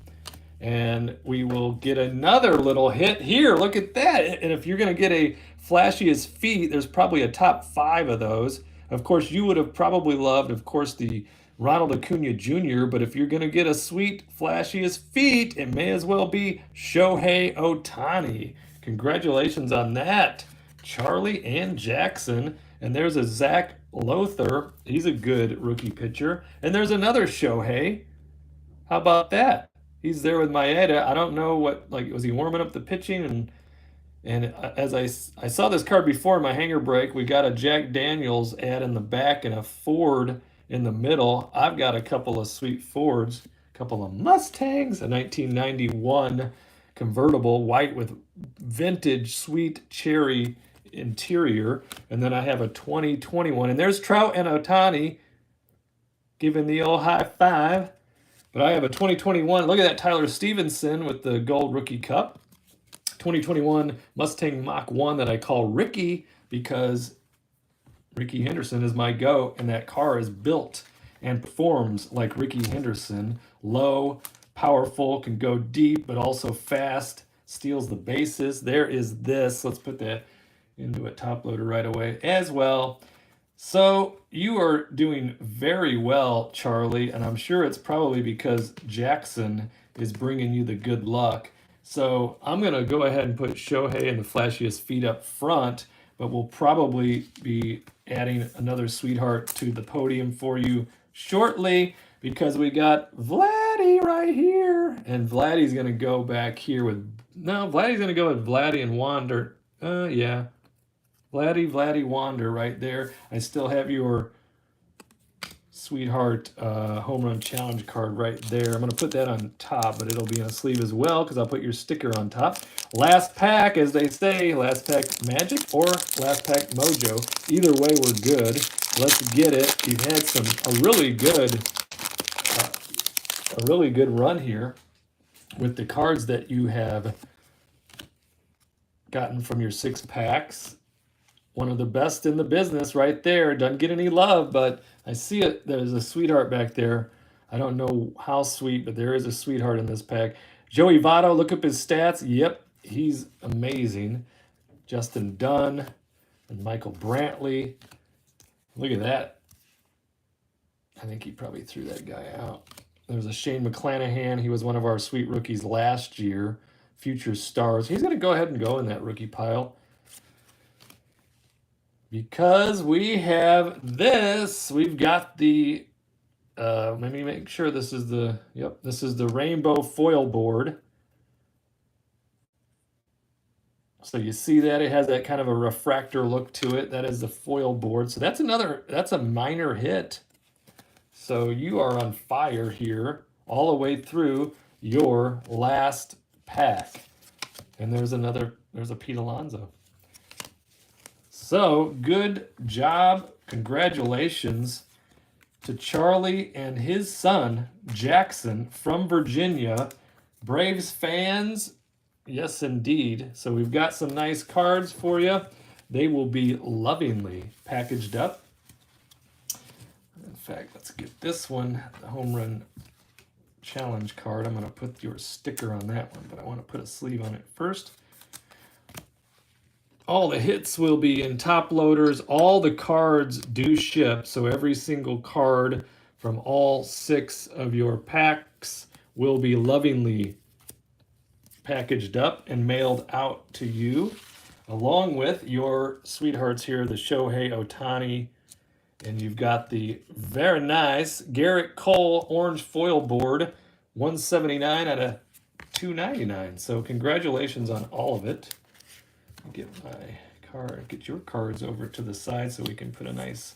And we will get another little hit here. Look at that. And if you're going to get a flashiest feet, there's probably a top 5 of those. Of course, you would have probably loved, of course, the Ronald Acuna Jr., but if you're going to get a sweet, flashiest feet, it may as well be Shohei Ohtani. Congratulations on that, Charlie and Jackson. And there's a Zach Lothar. He's a good rookie pitcher. And there's another Shohei. How about that? He's there with Maeda. I don't know what, like, was he warming up the pitching? And as I saw this card before in my hanger break, we got a Jack Daniels ad in the back and a Ford in the middle. I've got a couple of sweet Fords, a couple of Mustangs, a 1991 convertible, white with vintage sweet cherry interior. And then I have a 2021. And there's Trout and Ohtani giving the old high five. But I have a 2021. Look at that Tyler Stevenson with the gold rookie cup. 2021 Mustang Mach 1 that I call Ricky because Ricky Henderson is my GOAT, and that car is built and performs like Ricky Henderson. Low, powerful, can go deep, but also fast, steals the bases. There is this. Let's put that into a top loader right away as well. So you are doing very well, Charlie, and I'm sure it's probably because Jackson is bringing you the good luck. So I'm going to go ahead and put Shohei and the flashiest feet up front, but we'll probably be adding another sweetheart to the podium for you shortly because we got Vladdy right here. And Vladdy's going to go back here with, no, Vladdy's going to go with Vladdy and Wander. Yeah. Vladdy Wander right there. I still have your sweetheart home run challenge card right there. I'm going to put that on top, but it'll be in a sleeve as well because I'll put your sticker on top. Last pack, as they say, last pack magic or last pack mojo. Either way, we're good. Let's get it. You've had a really good run here with the cards that you have gotten from your 6 packs. One of the best in the business right there. Doesn't get any love, but I see it. There's a sweetheart back there. I don't know how sweet, but there is a sweetheart in this pack. Joey Votto, look up his stats. Yep, he's amazing. Justin Dunn and Michael Brantley. Look at that. I think he probably threw that guy out. There's a Shane McClanahan. He was one of our sweet rookies last year. Future stars. He's going to go ahead and go in that rookie pile. Because we have this, we've got the, let me make sure this is the, yep, this is the rainbow foil board. So you see that it has that kind of a refractor look to it. That is the foil board. So that's a minor hit. So you are on fire here all the way through your last pack. And there's a Pete Alonso. So, good job. Congratulations to Charlie and his son, Jackson, from Virginia. Braves fans, yes, indeed. So, we've got some nice cards for you. They will be lovingly packaged up. In fact, let's get this one, the home run challenge card. I'm going to put your sticker on that one, but I want to put a sleeve on it first. All the hits will be in top loaders. All the cards do ship, so every single card from all 6 of your packs will be lovingly packaged up and mailed out to you, along with your sweethearts here, the Shohei Ohtani, and you've got the very nice Garrett Cole orange foil board, 179 out of 299. So congratulations on all of it. Get your cards over to the side so we can put a nice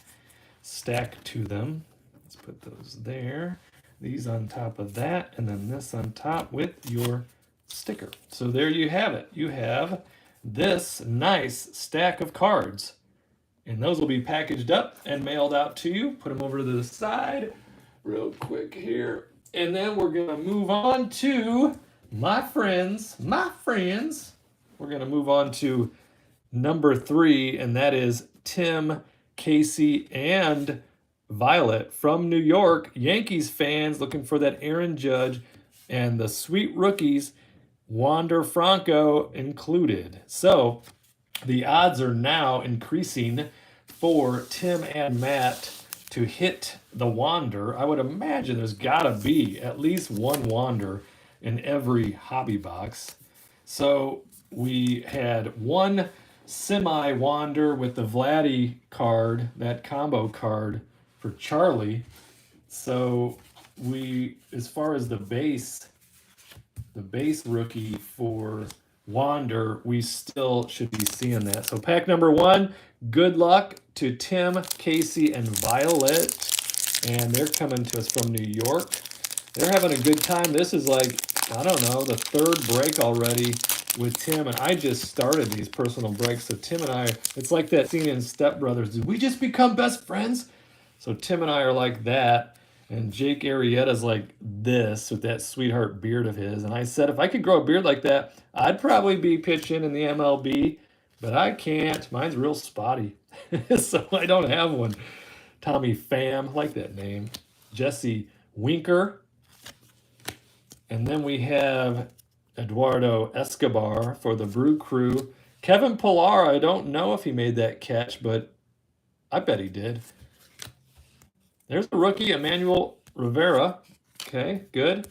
stack to them. Let's put those there. These on top of that, and then this on top with your sticker. So there you have it. You have this nice stack of cards. And those will be packaged up and mailed out to you. Put them over to the side real quick here. And then we're going to move on to my friends. We're going to move on to number 3, and that is Tim, Casey, and Violet from New York. Yankees fans looking for that Aaron Judge and the sweet rookies, Wander Franco included. So the odds are now increasing for Tim and Matt to hit the Wander. I would imagine there's got to be at least one Wander in every hobby box. So we had one semi-Wander with the Vladdy card, that combo card for Charlie. So we, as far as the base rookie for Wander, we still should be seeing that. So pack number 1, good luck to Tim, Casey, and Violet. And they're coming to us from New York. They're having a good time. This is like, I don't know, the 3rd break already with Tim, and I just started these personal breaks. So Tim and I, it's like that scene in Step Brothers. Did we just become best friends? So Tim and I are like that, and Jake Arrieta's like this with that sweetheart beard of his. And I said, if I could grow a beard like that, I'd probably be pitching in the MLB, but I can't. Mine's real spotty, so I don't have one. Tommy Pham, like that name. Jesse Winker. And then we have Eduardo Escobar for the Brew Crew. Kevin Pillar, I don't know if he made that catch, but I bet he did. There's a rookie, Emmanuel Rivera. Okay, good.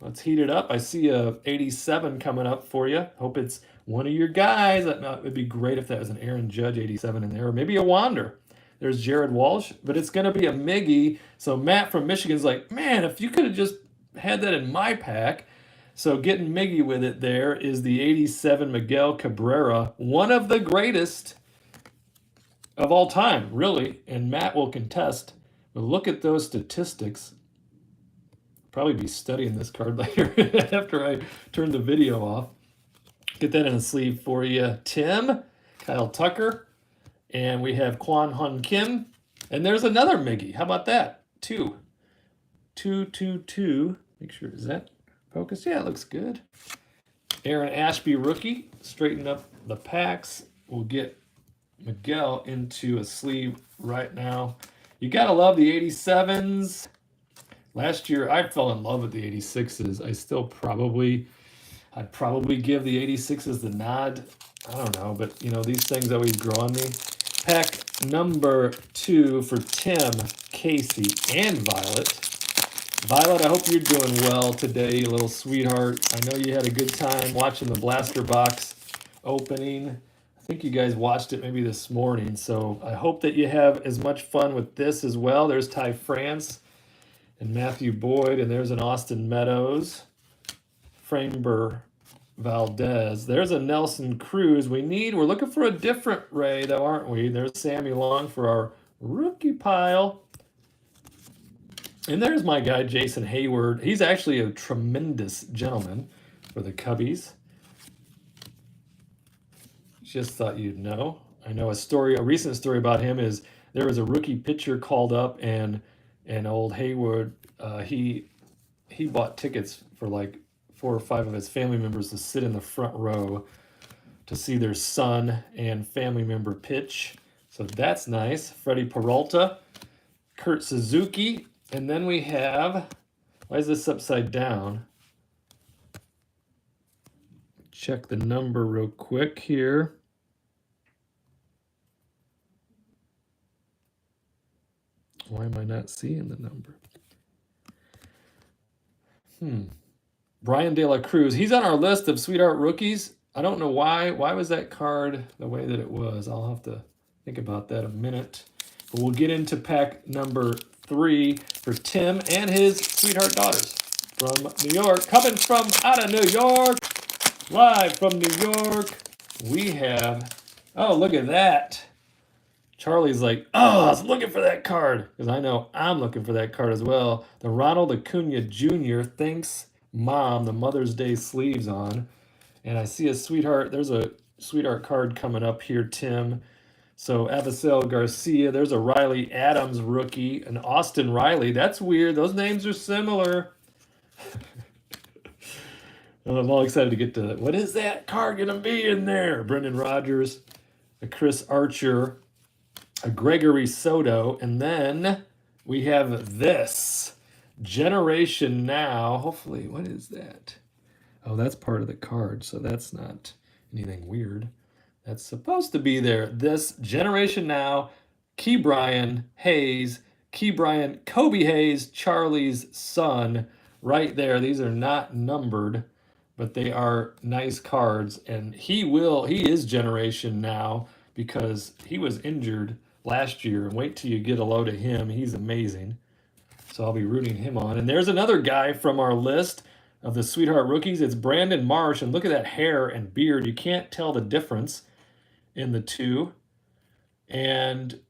Let's heat it up. I see a 87 coming up for you. Hope it's one of your guys. It would be great if that was an Aaron Judge 87 in there, or maybe a Wander. There's Jared Walsh, but it's going to be a Miggy. So Matt from Michigan's like, man, if you could have just had that in my pack. So getting Miggy with it there is the 87 Miguel Cabrera, one of the greatest of all time, really. And Matt will contest. But look at those statistics. Probably be studying this card later after I turn the video off. Get that in a sleeve for you, Tim, Kyle Tucker, and we have Kwon Hun Kim, and there's another Miggy. How about that? 2. Make sure, is that focused? Yeah, it looks good. Aaron Ashby rookie, straighten up the packs. We'll get Miguel into a sleeve right now. You gotta love the 87s. Last year, I fell in love with the 86s. I'd probably give the 86s the nod. I don't know, but you know, these things always grow on me. Pack number 2 for Tim, Casey, and Violet. Violet, I hope you're doing well today, you little sweetheart. I know you had a good time watching the blaster box opening. I think you guys watched it maybe this morning, so I hope that you have as much fun with this as well. There's Ty France and Matthew Boyd, and there's an Austin Meadows, Framber Valdez. There's a Nelson Cruz. We're looking for a different Ray, though, aren't we? There's Sammy Long for our rookie pile. And there's my guy, Jason Hayward. He's actually a tremendous gentleman for the Cubbies. Just thought you'd know. I know a recent story about him is there was a rookie pitcher called up, and old Hayward, he bought tickets for like 4 or 5 of his family members to sit in the front row to see their son and family member pitch. So that's nice. Freddie Peralta, Kurt Suzuki, and then we have, why is this upside down? Check the number real quick here. Why am I not seeing the number? Brian De La Cruz. He's on our list of Sweetheart rookies. I don't know why. Why was that card the way that it was? I'll have to think about that a minute. But we'll get into pack number 3 for Tim and his sweetheart daughters from New York. Coming from out of New York. Live from New York. We have, oh, look at that. Charlie's like, oh, I was looking for that card. Because I know I'm looking for that card as well. The Ronald Acuna Jr. thanks Mom, the Mother's Day sleeves on. And I see a sweetheart. There's a sweetheart card coming up here, Tim. So Avisel Garcia. There's a Riley Adams rookie. An Austin Riley. That's weird. Those names are similar. I'm all excited to get to that. What is that card going to be in there? Brendan Rodgers. A Chris Archer. A Gregory Soto, and then we have this Generation Now. Hopefully, what is that? Oh, that's part of the card, so that's not anything weird. That's supposed to be there. This Generation Now, Ke'Bryan Hayes, Kobe Hayes, Charlie's son, right there. These are not numbered, but they are nice cards, and he is Generation Now because he was injured last year, and wait till you get a load of him. He's amazing. So I'll be rooting him on. And there's another guy from our list of the Sweetheart rookies. It's Brandon Marsh, and look at that hair and beard. You can't tell the difference in the two. And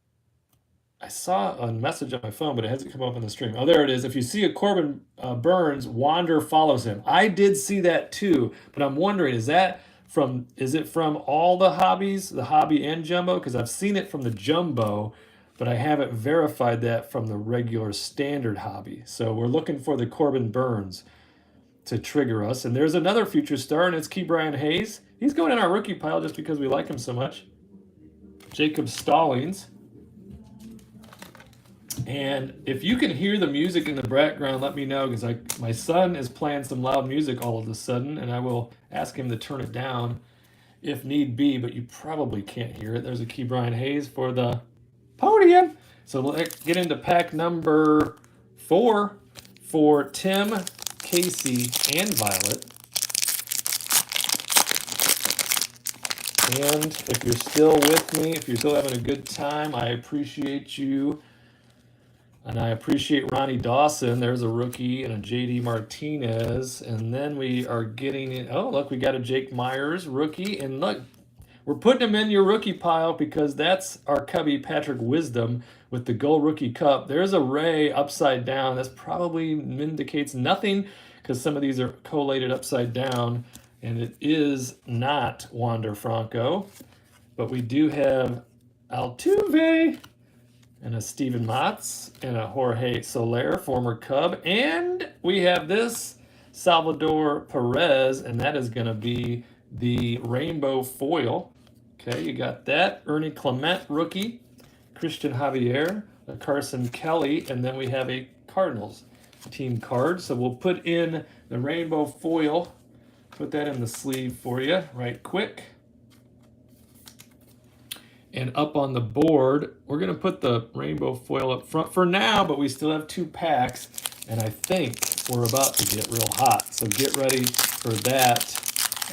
I saw a message on my phone, but it hasn't come up on the stream. Oh, there it is. If you see a Corbin Burns, Wander follows him. I did see that too, but I'm wondering, is it from all the hobbies, the hobby and jumbo? Because I've seen it from the jumbo, but I haven't verified that from the regular standard hobby. So we're looking for the Corbin Burns to trigger us. And there's another future star, and it's Ke'Bryan Hayes. He's going in our rookie pile just because we like him so much. Jacob Stallings. And if you can hear the music in the background, let me know, because my son is playing some loud music all of a sudden, and I will ask him to turn it down if need be, but you probably can't hear it. There's a Ke'Bryan Hayes for the podium. So let's get into pack number 4 for Tim, Casey, and Violet. And if you're still with me, if you're still having a good time, I appreciate you. And I appreciate Ronnie Dawson. There's a rookie and a JD Martinez. And then we are getting in. Oh, look, we got a Jake Myers rookie. And look, we're putting him in your rookie pile because that's our Cubby Patrick Wisdom with the Gold Rookie Cup. There's a Ray upside down. That's probably indicates nothing because some of these are collated upside down. And it is not Wander Franco. But we do have Altuve and a Steven Matz and a Jorge Soler, former Cub. And we have this Salvador Perez, and that is going to be the rainbow foil. Okay, you got that. Ernie Clement, rookie. Christian Javier, a Carson Kelly, and then we have a Cardinals team card. So we'll put in the rainbow foil. Put that in the sleeve for you right quick. And up on the board, we're going to put the rainbow foil up front for now, but we still have 2 packs. And I think we're about to get real hot. So get ready for that,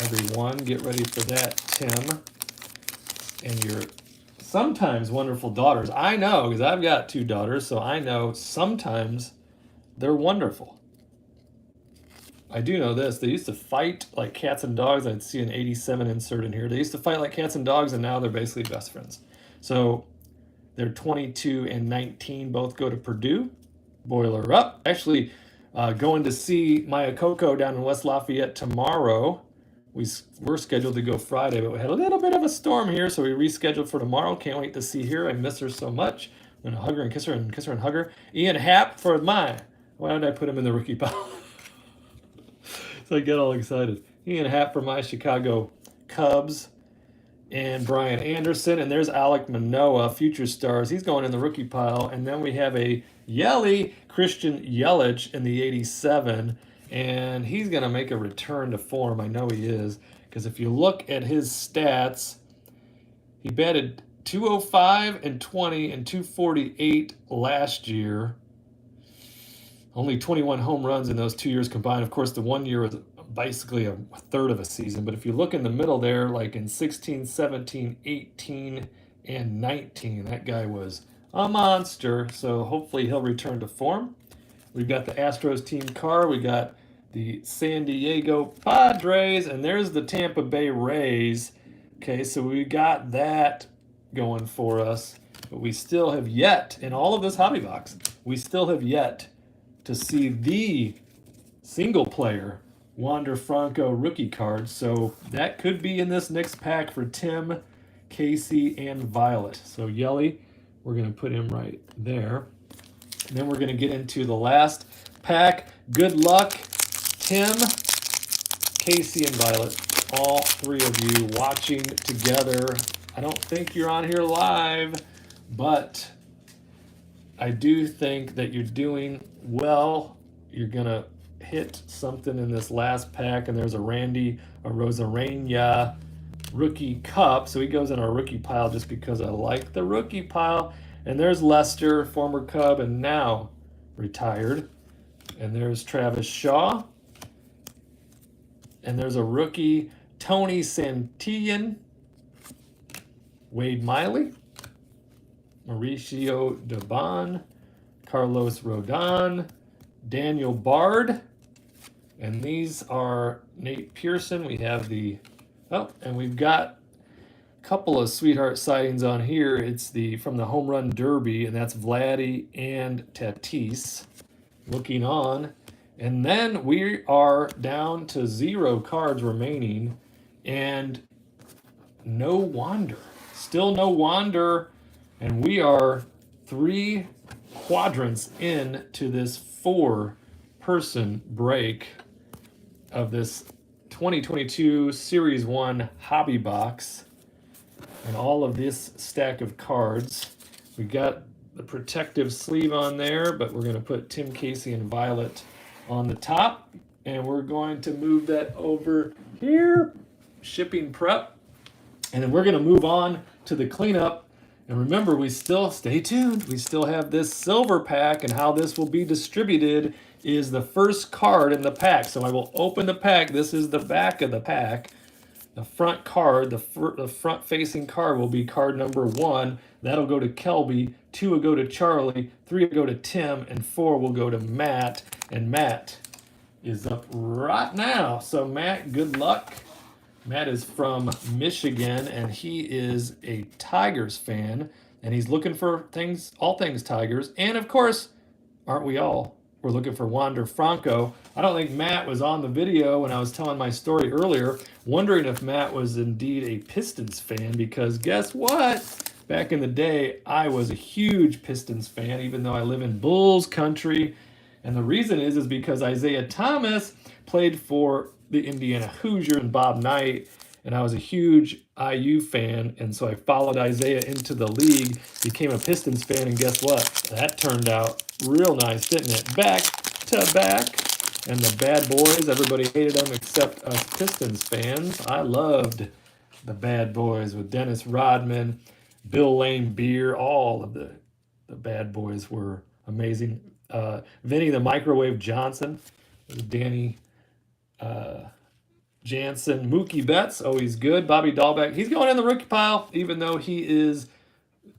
everyone. Get ready for that, Tim. And your sometimes wonderful daughters. I know, because I've got 2 daughters, so I know sometimes they're wonderful. I do know this. They used to fight like cats and dogs. I'd see an 87 insert in here. They used to fight like cats and dogs, and now they're basically best friends. So they're 22 and 19. Both go to Purdue. Boiler up. Actually, going to see Maya Coco down in West Lafayette tomorrow. We're scheduled to go Friday, but we had a little bit of a storm here, so we rescheduled for tomorrow. Can't wait to see her. I miss her so much. I'm going to hug her and kiss her and kiss her and hug her. Ian Happ for why did I put him in the rookie pile? So I get all excited. Ian Happ for my Chicago Cubs. And Brian Anderson. And there's Alek Manoah, Future Stars. He's going in the rookie pile. And then we have a Christian Yelich in the 87. And he's going to make a return to form. I know he is. Because if you look at his stats, he batted .205 and 20 and .248 last year. Only 21 home runs in those 2 years combined. Of course, the 1 year was basically a third of a season. But if you look in the middle there, like in 16, 17, 18, and 19, that guy was a monster. So hopefully he'll return to form. We've got the Astros team car. We got the San Diego Padres. And there's the Tampa Bay Rays. Okay, so we got that going for us. But we still have yet, in all of this hobby box, we still have yet to see the single player Wander Franco rookie card. So that could be in this next pack for Tim, Casey, and Violet. So Yelly, we're going to put him right there. And then we're going to get into the last pack. Good luck, Tim, Casey, and Violet. All 3 of you watching together. I don't think you're on here live, but I do think that you're doing well. You're going to hit something in this last pack, and there's a Randy Arozarena rookie cup. So he goes in our rookie pile just because I like the rookie pile. And there's Lester, former Cub, and now retired. And there's Travis Shaw. And there's a rookie, Tony Santillan, Wade Miley, Mauricio Dubon, Carlos Rodon, Daniel Bard, and these are Nate Pearson. We have and we've got a couple of sweetheart sightings on here. It's from the Home Run Derby, and that's Vladdy and Tatis looking on. And then we are down to 0 cards remaining, and no Wander. Still no Wander. And we are 3 quadrants into this 4-person break of this 2022 Series 1 hobby box. And all of this stack of cards. We got the protective sleeve on there, but we're going to put Tim, Casey, and Violet on the top. And we're going to move that over here. Shipping prep. And then we're going to move on to the cleanup. And remember, we still, stay tuned, we still have this silver pack, and how this will be distributed is the first card in the pack. So I will open the pack. This is the back of the pack. The front card, the front-facing card will be card number 1. That'll go to Kelby. 2 will go to Charlie. 3 will go to Tim. And 4 will go to Matt. And Matt is up right now. So Matt, good luck. Matt is from Michigan, and he is a Tigers fan, and he's looking for things, all things Tigers. And of course, aren't we all? We're looking for Wander Franco. I don't think Matt was on the video when I was telling my story earlier, wondering if Matt was indeed a Pistons fan, because guess what? Back in the day, I was a huge Pistons fan, even though I live in Bulls country. And the reason is because Isaiah Thomas played for the Indiana Hoosier and Bob Knight, and I was a huge IU fan, and so I followed Isaiah into the league, became a Pistons fan, and guess what? That turned out real nice, didn't it? Back to back, and the bad boys, everybody hated them except us Pistons fans. I loved the bad boys with Dennis Rodman, Bill Lane Beer, all of the bad boys were amazing. Vinny the Microwave Johnson, Danny Jansen, Mookie Betts, always good. Bobby Dahlbeck, he's going in the rookie pile, even though he is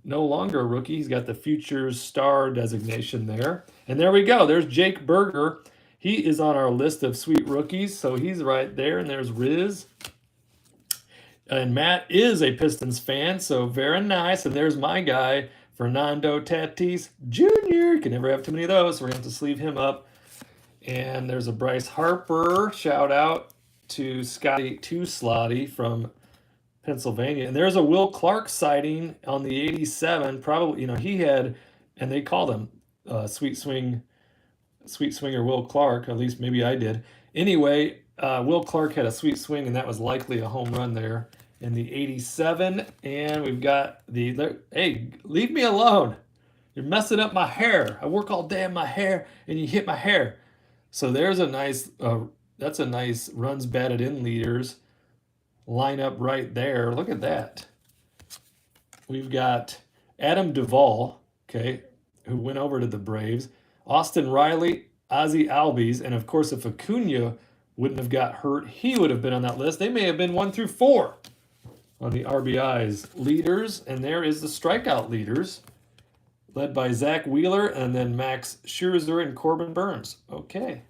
no longer a rookie. He's got the Futures Star designation there. And there we go. There's Jake Berger. He is on our list of sweet rookies, so he's right there. And there's Riz. And Matt is a Pistons fan, so very nice. And there's my guy, Fernando Tatis Jr. Can never have too many of those, so we're going to have to sleeve him up. And there's a Bryce Harper. Shout out to Scotty Too Slotty from Pennsylvania. And there's a Will Clark sighting on the 87. Probably, you know, he had, and they called him Sweet Swinger Will Clark. At least maybe I did. Anyway, Will Clark had a sweet swing, and that was likely a home run there in the 87. And we've got hey, leave me alone. You're messing up my hair. I work all day on my hair, and you hit my hair. So there's a nice, that's a nice runs batted in leaders lineup right there. Look at that. We've got Adam Duvall, okay, who went over to the Braves. Austin Riley, Ozzie Albies, and of course, if Acuna wouldn't have got hurt, he would have been on that list. They may have been 1 through 4 on the RBIs leaders, and there is the strikeout leaders, led by Zach Wheeler and then Max Scherzer and Corbin Burns. Okay,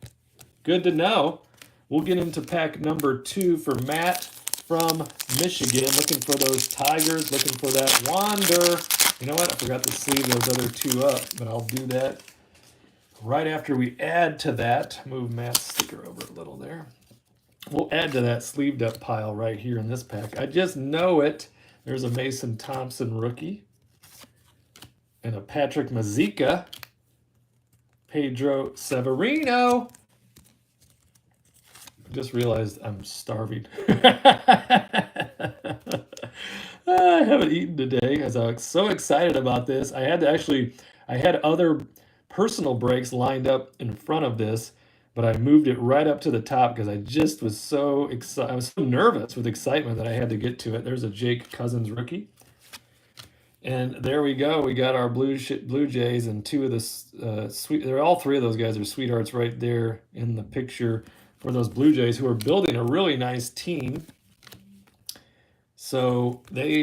good to know. We'll get into pack number 2 for Matt from Michigan, looking for those Tigers, looking for that Wander. You know what? I forgot to sleeve those other 2 up, but I'll do that right after we add to that. Move Matt's sticker over a little there. We'll add to that sleeved up pile right here in this pack. I just know it. There's a Mason Thompson rookie. And a Patrick Mazeika, Pedro Severino. I just realized I'm starving. I haven't eaten today because I was so excited about this. I had other personal breaks lined up in front of this, but I moved it right up to the top because I just was so excited. I was so nervous with excitement that I had to get to it. There's a Jake Cousins rookie. And there we go. We got our Blue Jays and 2 of the all 3 of those guys are sweethearts right there in the picture for those Blue Jays who are building a really nice team. So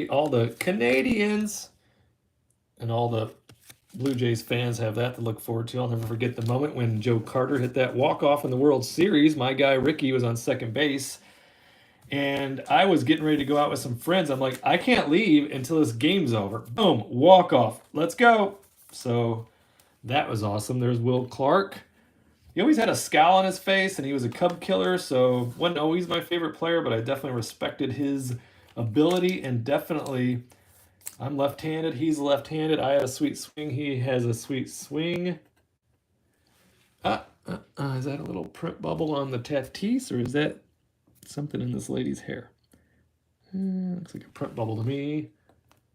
all the Canadians and all the Blue Jays fans have that to look forward to. I'll never forget the moment when Joe Carter hit that walk-off in the World Series. My guy Ricky was on second base. And I was getting ready to go out with some friends. I'm like, I can't leave until this game's over. Boom, walk off. Let's go. So that was awesome. There's Will Clark. He always had a scowl on his face, and he was a Cub killer. So wasn't always my favorite player, but I definitely respected his ability. And definitely, I'm left-handed. He's left-handed. I have a sweet swing. He has a sweet swing. Is that a little print bubble on the Tatis, or is that something in this lady's hair? Looks like a print bubble to me,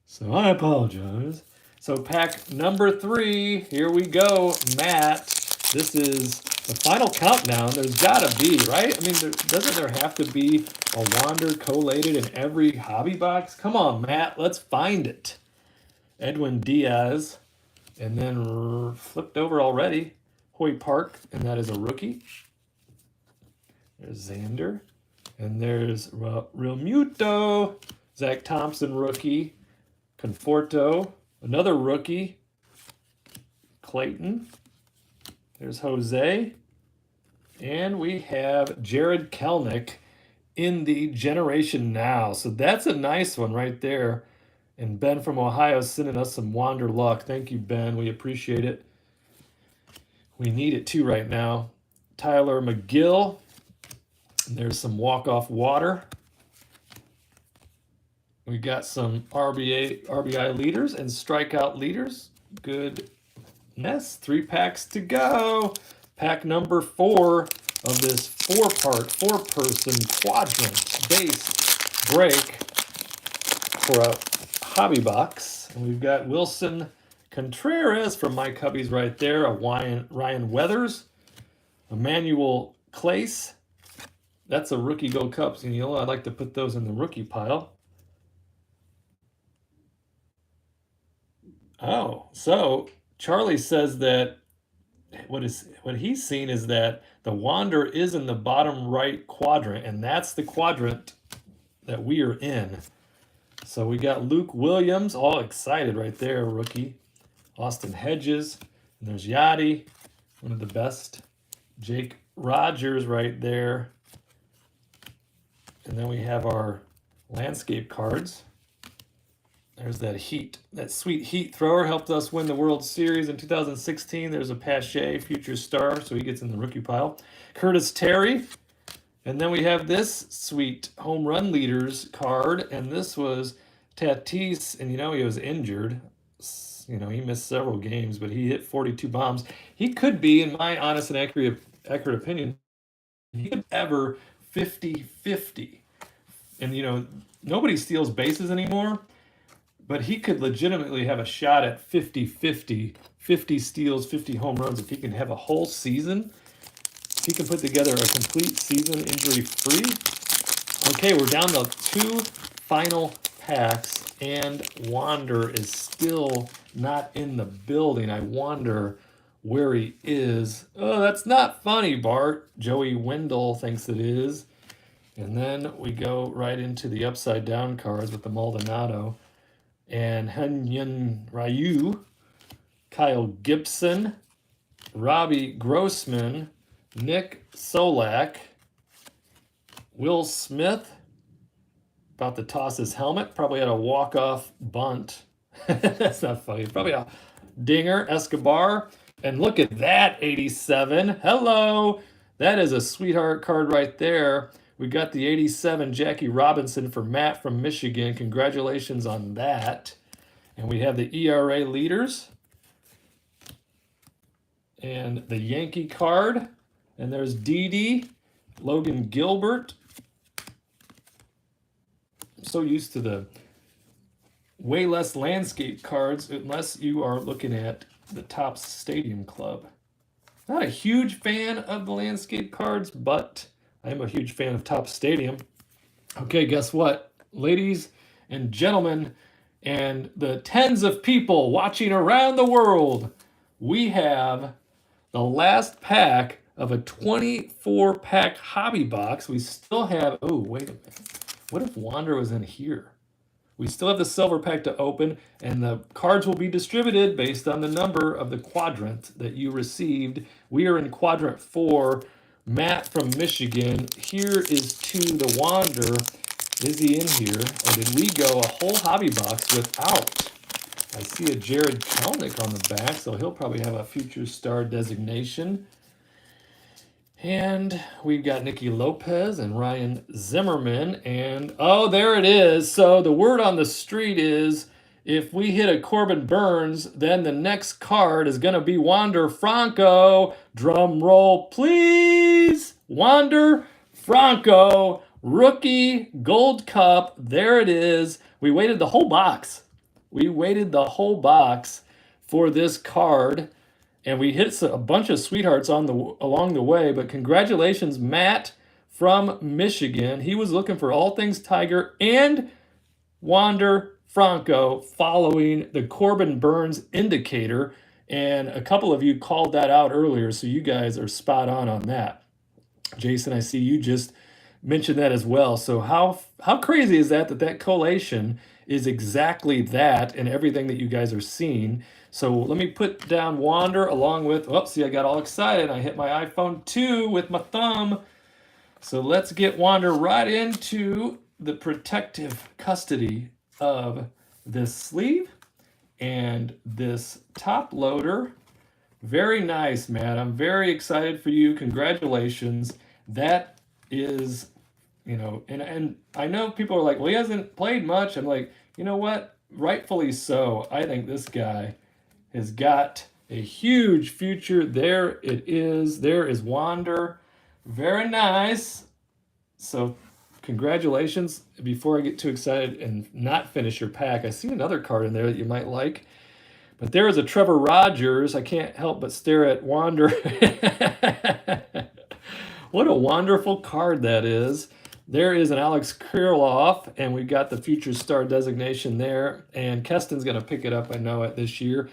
so I apologize. So pack number 3, here we go, Matt. This is the final countdown. There's gotta be, right? I mean, doesn't there have to be a Wander collated in every hobby box? Come on, Matt, let's find it. Edwin Diaz, and then flipped over already, Hoy Park, and that is a rookie. There's Xander, and there's Real Muto, Zach Thompson rookie, Conforto, another rookie, Clayton. There's Jose, and we have Jared Kelnick in the Generation Now. So that's a nice one right there. And Ben from Ohio is sending us some Wander luck. Thank you, Ben. We appreciate it. We need it too right now. Tyler McGill. And there's some walk-off water. We got some RBI leaders and strikeout leaders. Goodness. 3 packs to go. Pack number 4 of this 4-person quadrant base break for a hobby box. And we've got Wilson Contreras from my cubbies right there, a Ryan Weathers, Emmanuel Clace. That's a rookie Gold Cups, and you know, I'd like to put those in the rookie pile. Oh, so Charlie says that what he's seen is that the Wander is in the bottom right quadrant, and that's the quadrant that we are in. So we got Luke Williams, all excited right there, rookie. Austin Hedges, and there's Yachty, one of the best. Jake Rogers right there. And then we have our landscape cards. There's that sweet Heat thrower, helped us win the World Series in 2016. There's a Pache, future star, so he gets in the rookie pile. Curtis Terry. And then we have this sweet home run leaders card, and this was Tatis, and you know he was injured. You know, he missed several games, but he hit 42 bombs. He could be, in my honest and accurate opinion, he could ever 50-50. And, you know, nobody steals bases anymore, but he could legitimately have a shot at 50-50, 50 steals, 50 home runs if he can have a whole season. He can put together a complete season injury-free. Okay, we're down to 2 final packs, and Wander is still not in the building. I wonder where he is. Oh, that's not funny, Bart. Joey Wendell thinks it is. And then we go right into the upside-down cards with the Maldonado. And Henyon Ryu, Kyle Gibson, Robbie Grossman, Nick Solak, Will Smith, about to toss his helmet, probably had a walk-off bunt. That's not funny. Probably a dinger, Escobar. And look at that, 87. Hello. That is a sweetheart card right there. We got the 87 Jackie Robinson for Matt from Michigan. Congratulations on that. And we have the ERA leaders. And the Yankee card. And there's Didi, Logan Gilbert. I'm so used to the way less landscape cards unless you are looking at the Topps Stadium Club. Not a huge fan of the landscape cards, but I am a huge fan of Topps Stadium. Okay, guess what? Ladies and gentlemen, and the tens of people watching around the world, we have the last pack of a 24-pack hobby box. We still have, oh, wait a minute. What if Wander was in here? We still have the silver pack to open, and the cards will be distributed based on the number of the quadrant that you received. We are in quadrant 4. Matt from Michigan. Here is to the Wander. Is he in here? Or did we go a whole hobby box without? I see a Jared Kelnick on the back, so he'll probably have a future star designation. And we've got Nicky Lopez and Ryan Zimmerman. And, oh, there it is. So the word on the street is if we hit a Corbin Burns, then the next card is going to be Wander Franco. Drum roll, please. Wander Franco, rookie Gold Cup. There it is. We waited the whole box. We waited the whole box for this card. And we hit a bunch of sweethearts along the way, but congratulations, Matt from Michigan. He was looking for all things Tiger and Wander Franco following the Corbin Burns indicator. And a couple of you called that out earlier, so you guys are spot on that. Jason, I see you just mentioned that as well. So how crazy is that that collation is exactly that and everything that you guys are seeing. So let me put down Wander along with, oh, see, I got all excited. I hit my iPhone 2 with my thumb. So let's get Wander right into the protective custody of this sleeve and this top loader. Very nice, Matt. I'm very excited for you. Congratulations. That is, you know, and I know people are like, well, he hasn't played much. I'm like, you know what? Rightfully so. I think this guy has got a huge future. There it is. There is Wander. Very nice. So congratulations. Before I get too excited and not finish your pack, I see another card in there that you might like. But there is a Trevor Rogers. I can't help but stare at Wander. What a wonderful card that is. There is an Alex Kirilloff, and we've got the Future Star designation there. And Keston's going to pick it up, I know it this year.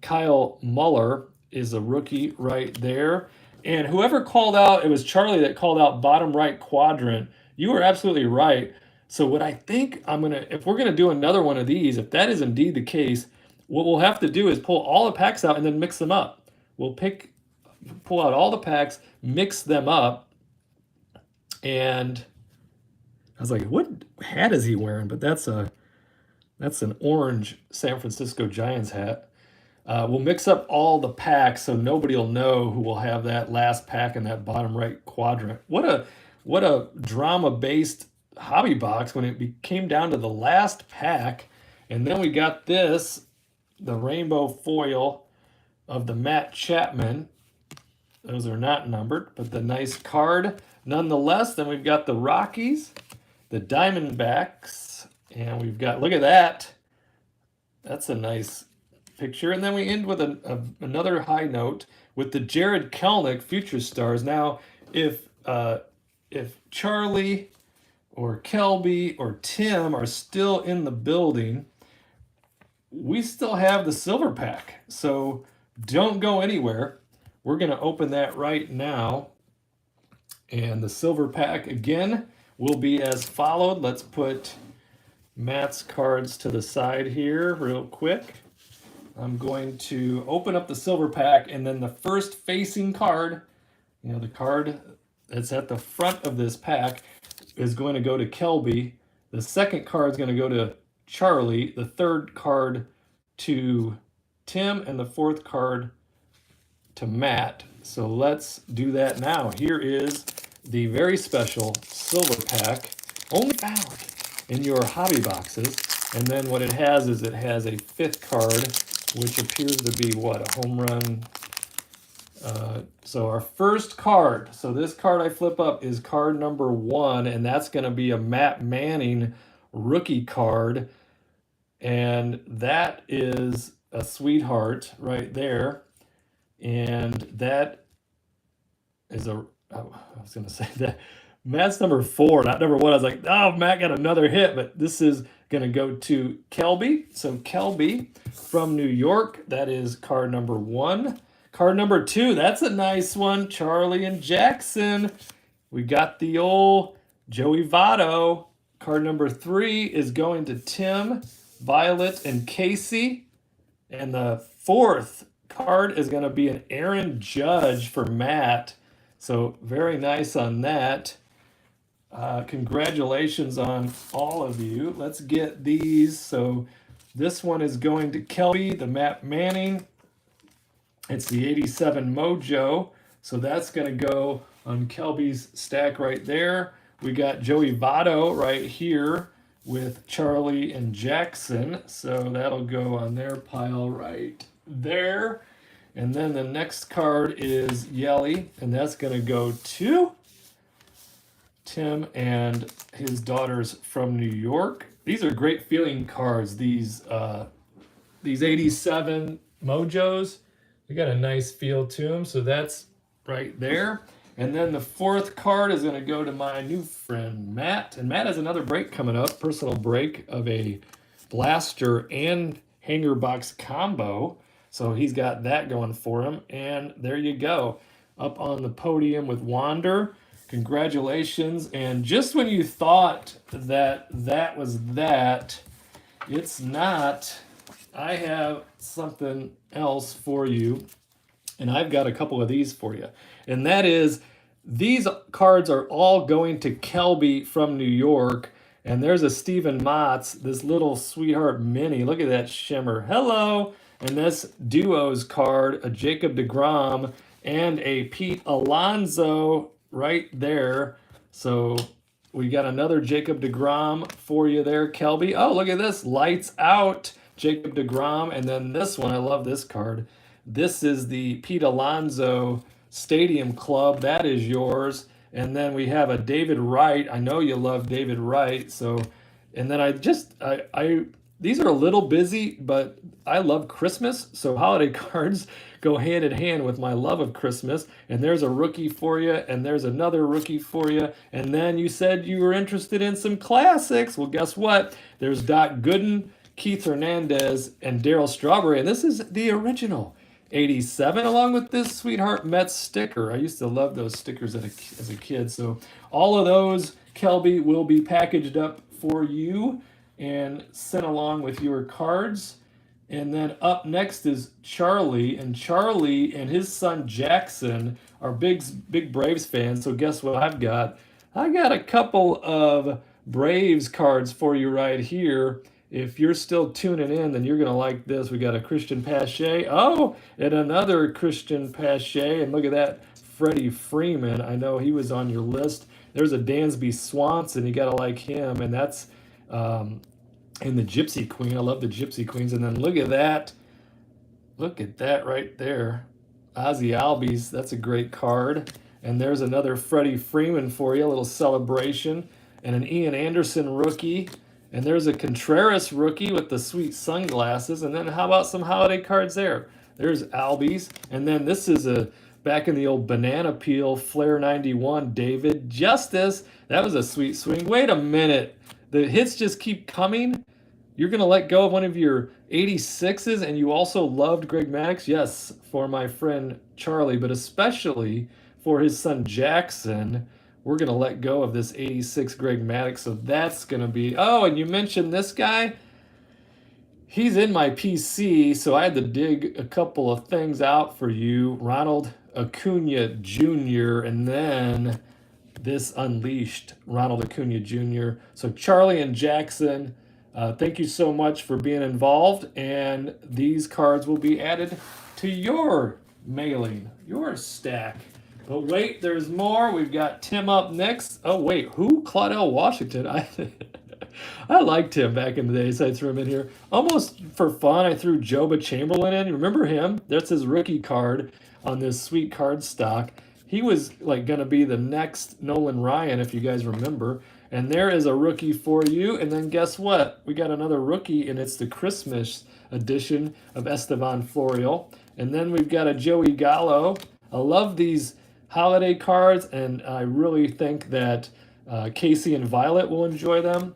Kyle Muller is a rookie right there. And whoever called out, it was Charlie that called out bottom right quadrant. You were absolutely right. So what I think if we're going to do another one of these, if that is indeed the case, what we'll have to do is pull all the packs out and then mix them up. We'll pull out all the packs, mix them up. And I was like, what hat is he wearing? But that's an orange San Francisco Giants hat. We'll mix up all the packs so nobody will know who will have that last pack in that bottom right quadrant. What a drama-based hobby box when it came down to the last pack. And then we got this, the rainbow foil of the Matt Chapman. Those are not numbered, but the nice card nonetheless. Then we've got the Rockies, the Diamondbacks, and we've got, look at that. That's a nice picture. And then we end with another high note with the Jared Kelnick Future Stars. Now, if Charlie or Kelby or Tim are still in the building, we still have the silver pack. So don't go anywhere. We're going to open that right now. And the silver pack, again, will be as followed. Let's put Matt's cards to the side here real quick. I'm going to open up the silver pack, and then the first facing card, you know, the card that's at the front of this pack, is going to go to Kelby. The second card is going to go to Charlie. The third card to Tim, and the fourth card to Matt. So let's do that now. Here is the very special silver pack, only found in your hobby boxes. And then what it has is it has a fifth card, which appears to be what, a home run. So our first card, so this card I flip up is card number 1, and that's going to be a Matt Manning rookie card. And that is a sweetheart right there. And that is I was going to say that Matt's number 4, not number 1. I was like, oh, Matt got another hit, but this is going to go to Kelby. So Kelby from New York, that is card number 1. Card number 2, that's a nice one. Charlie and Jackson. We got the old Joey Votto. Card number 3 is going to Tim, Violet, and Casey. And the 4th card is going to be an Aaron Judge for Matt. So very nice on that. Congratulations on all of you. Let's get these. So this one is going to Kelby, the Matt Manning. It's the 87 Mojo. So that's going to go on Kelby's stack right there. We got Joey Votto right here with Charlie and Jackson. So that'll go on their pile right there. And then the next card is Yelly, and that's going to go to Tim and his daughters from New York. These are great feeling cards. These 87 Mojos, they got a nice feel to them. So that's right there. And then the 4th card is going to go to my new friend Matt. And Matt has another break coming up, personal break of a blaster and hanger box combo. So he's got that going for him. And there you go. Up on the podium with Wander. Congratulations. And just when you thought that that was that, it's not. I have something else for you. And I've got a couple of these for you. And that is, these cards are all going to Kelby from New York. And there's a Steven Matz, this little sweetheart mini. Look at that shimmer. Hello. And this Duos card, a Jacob Degrom, and a Pete Alonso right there. So we got another Jacob Degrom for you there, Kelby. Oh, look at this. Lights out, Jacob Degrom. And then this one, I love this card. This is the Pete Alonso Stadium Club. That is yours. And then we have a David Wright. I know you love David Wright. So, and then these are a little busy, but I love Christmas. So holiday cards go hand in hand with my love of Christmas. And there's a rookie for you, and there's another rookie for you. And then you said you were interested in some classics. Well, guess what? There's Doc Gooden, Keith Hernandez, and Darryl Strawberry. And this is the original 87, along with this Sweetheart Mets sticker. I used to love those stickers as a kid. So all of those, Kelby, will be packaged up for you and sent along with your cards. And then up next is Charlie. And Charlie and his son Jackson are big Braves fans. So guess what I've got? I got a couple of Braves cards for you right here. If you're still tuning in, then you're going to like this. We got a Christian Pache. Oh, and another Christian Pache. And look at that, Freddie Freeman. I know he was on your list. There's a Dansby Swanson. You got to like him. And that's in the Gypsy Queen. I love the Gypsy Queens. And then look at that. Look at that right there. Ozzy Albies. That's a great card. And there's another Freddie Freeman for you. A little celebration. And an Ian Anderson rookie. And there's a Contreras rookie with the sweet sunglasses. And then how about some holiday cards there? There's Albies. And then this is a back in the old banana peel Flair 91 David Justice. That was a sweet swing. Wait a minute. The hits just keep coming. You're going to let go of one of your 86s, and you also loved Greg Maddux? Yes, for my friend Charlie, but especially for his son Jackson. We're going to let go of this 86 Greg Maddux, so that's going to be... Oh, and you mentioned this guy. He's in my PC, so I had to dig a couple of things out for you. Ronald Acuna Jr., and then this Unleashed, Ronald Acuna Jr. So Charlie and Jackson, thank you so much for being involved, and these cards will be added to your mailing, your stack. But wait, there's more. We've got Tim up next. Oh, wait, who? Claudell Washington. I liked him back in the day, so I threw him in here. Almost for fun, I threw Joba Chamberlain in. You remember him? That's his rookie card on this sweet card stock. He was like going to be the next Nolan Ryan, if you guys remember. And there is a rookie for you. And then guess what? We got another rookie, and it's the Christmas edition of Estevan Florial. And then we've got a Joey Gallo. I love these holiday cards, and I really think that Casey and Violet will enjoy them.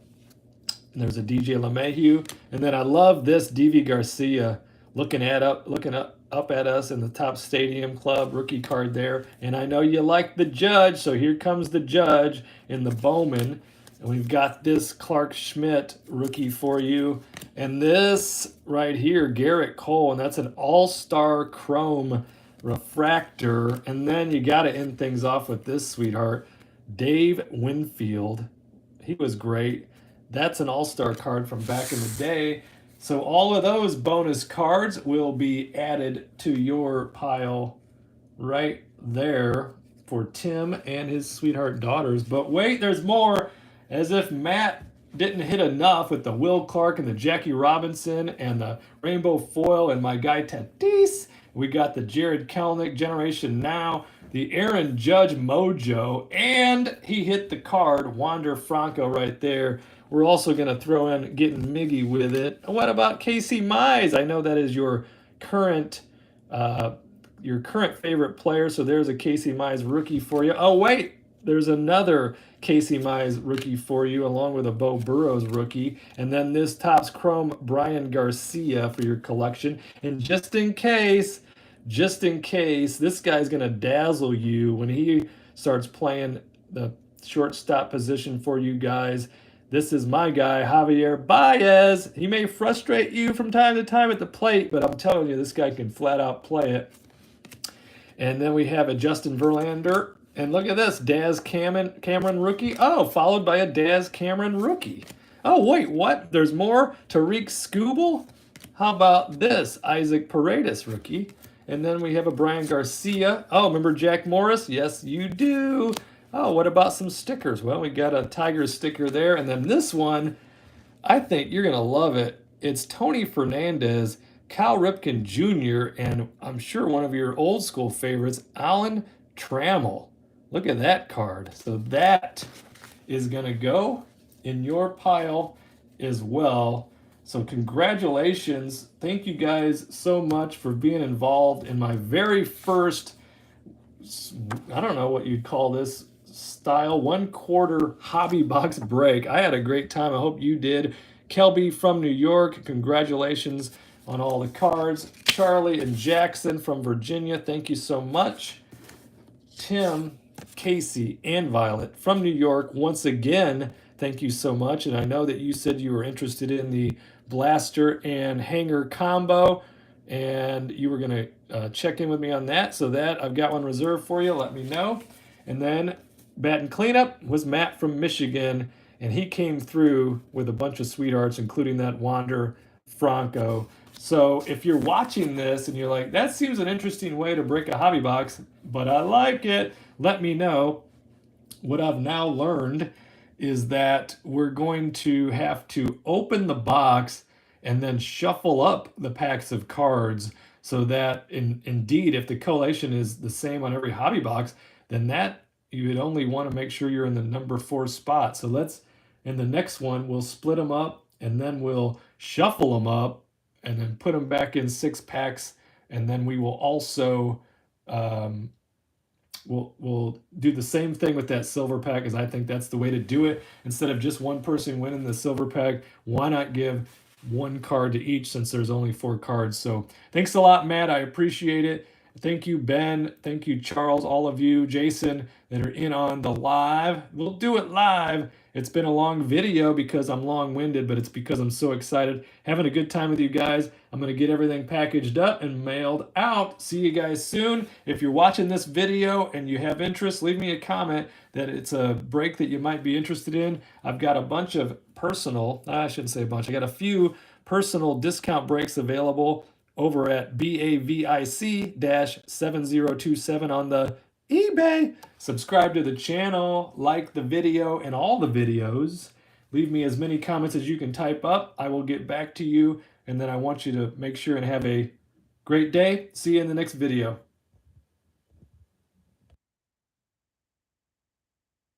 And there's a DJ LeMahieu. And then I love this DV Garcia looking up at us in the Top Stadium Club rookie card there. And I know you like the Judge, so here comes the Judge in the Bowman. And we've got this Clark Schmidt rookie for you. And this right here, Garrett Cole, and that's an all-star chrome refractor. And then you got to end things off with this sweetheart, Dave Winfield. He was great. That's an all-star card from back in the day. So all of those bonus cards will be added to your pile right there for Tim and his sweetheart daughters. But wait, there's more. As if Matt didn't hit enough with the Will Clark and the Jackie Robinson and the Rainbow Foil and my guy Tatis. We got the Jared Kelenic Generation Now, the Aaron Judge Mojo, and he hit the card Wander Franco right there. We're also going to throw in Getting Miggy with it. What about Casey Mize? I know that is your current favorite player, so there's a Casey Mize rookie for you. Oh, wait, there's another Casey Mize rookie for you, along with a Bo Burrows rookie. And then this Topps Chrome Brian Garcia for your collection. And just in case, this guy's going to dazzle you when he starts playing the shortstop position for you guys. This is my guy, Javier Baez. He may frustrate you from time to time at the plate, but I'm telling you, this guy can flat out play it. And then we have a Justin Verlander. And look at this, Daz Cameron rookie. Oh, followed by a Daz Cameron rookie. Oh, wait, what? There's more? Tariq Skubal? How about this? Isaac Paredes rookie. And then we have a Brian Garcia. Oh, remember Jack Morris? Yes, you do. Oh, what about some stickers? Well, we got a Tigers sticker there. And then this one, I think you're going to love it. It's Tony Fernandez, Cal Ripken Jr., and I'm sure one of your old school favorites, Alan Trammell. Look at that card. So that is going to go in your pile as well. So congratulations. Thank you guys so much for being involved in my very first, I don't know what you'd call this style, 1/4 hobby box break. I had a great time. I hope you did. Kelby from New York, congratulations on all the cards. Charlie and Jackson from Virginia, thank you so much. Tim, Casey, and Violet from New York, once again, thank you so much. And I know that you said you were interested in the blaster and hanger combo, and you were going to check in with me on that. So that I've got one reserved for you. Let me know. And then batting cleanup was Matt from Michigan, and he came through with a bunch of sweethearts, including that Wander Franco. So if you're watching this and you're like, that seems an interesting way to break a hobby box, but I like it, let me know. What I've now learned is that we're going to have to open the box and then shuffle up the packs of cards so that indeed, if the collation is the same on every hobby box, then that you would only want to make sure you're in the number 4 spot. So let's, in the next one, we'll split them up and then we'll shuffle them up and then put them back in 6 packs. And then we will also, we'll do the same thing with that silver pack, as I think that's the way to do it. Instead of just one person winning the silver pack, why not give 1 card to each since there's only 4 cards? So thanks a lot, Matt. I appreciate it. Thank you, Ben. Thank you, Charles, all of you, Jason, that are in on the live. We'll do it live. It's been a long video because I'm long-winded, but it's because I'm so excited. Having a good time with you guys. I'm going to get everything packaged up and mailed out. See you guys soon. If you're watching this video and you have interest, leave me a comment that it's a break that you might be interested in. I've got a bunch of personal, I shouldn't say a bunch, I got a few personal discount breaks available over at BAVIC-7027 on the eBay. Subscribe to the channel, like the video and all the videos. Leave me as many comments as you can type up. I will get back to you, and then I want you to make sure and have a great day. See you in the next video.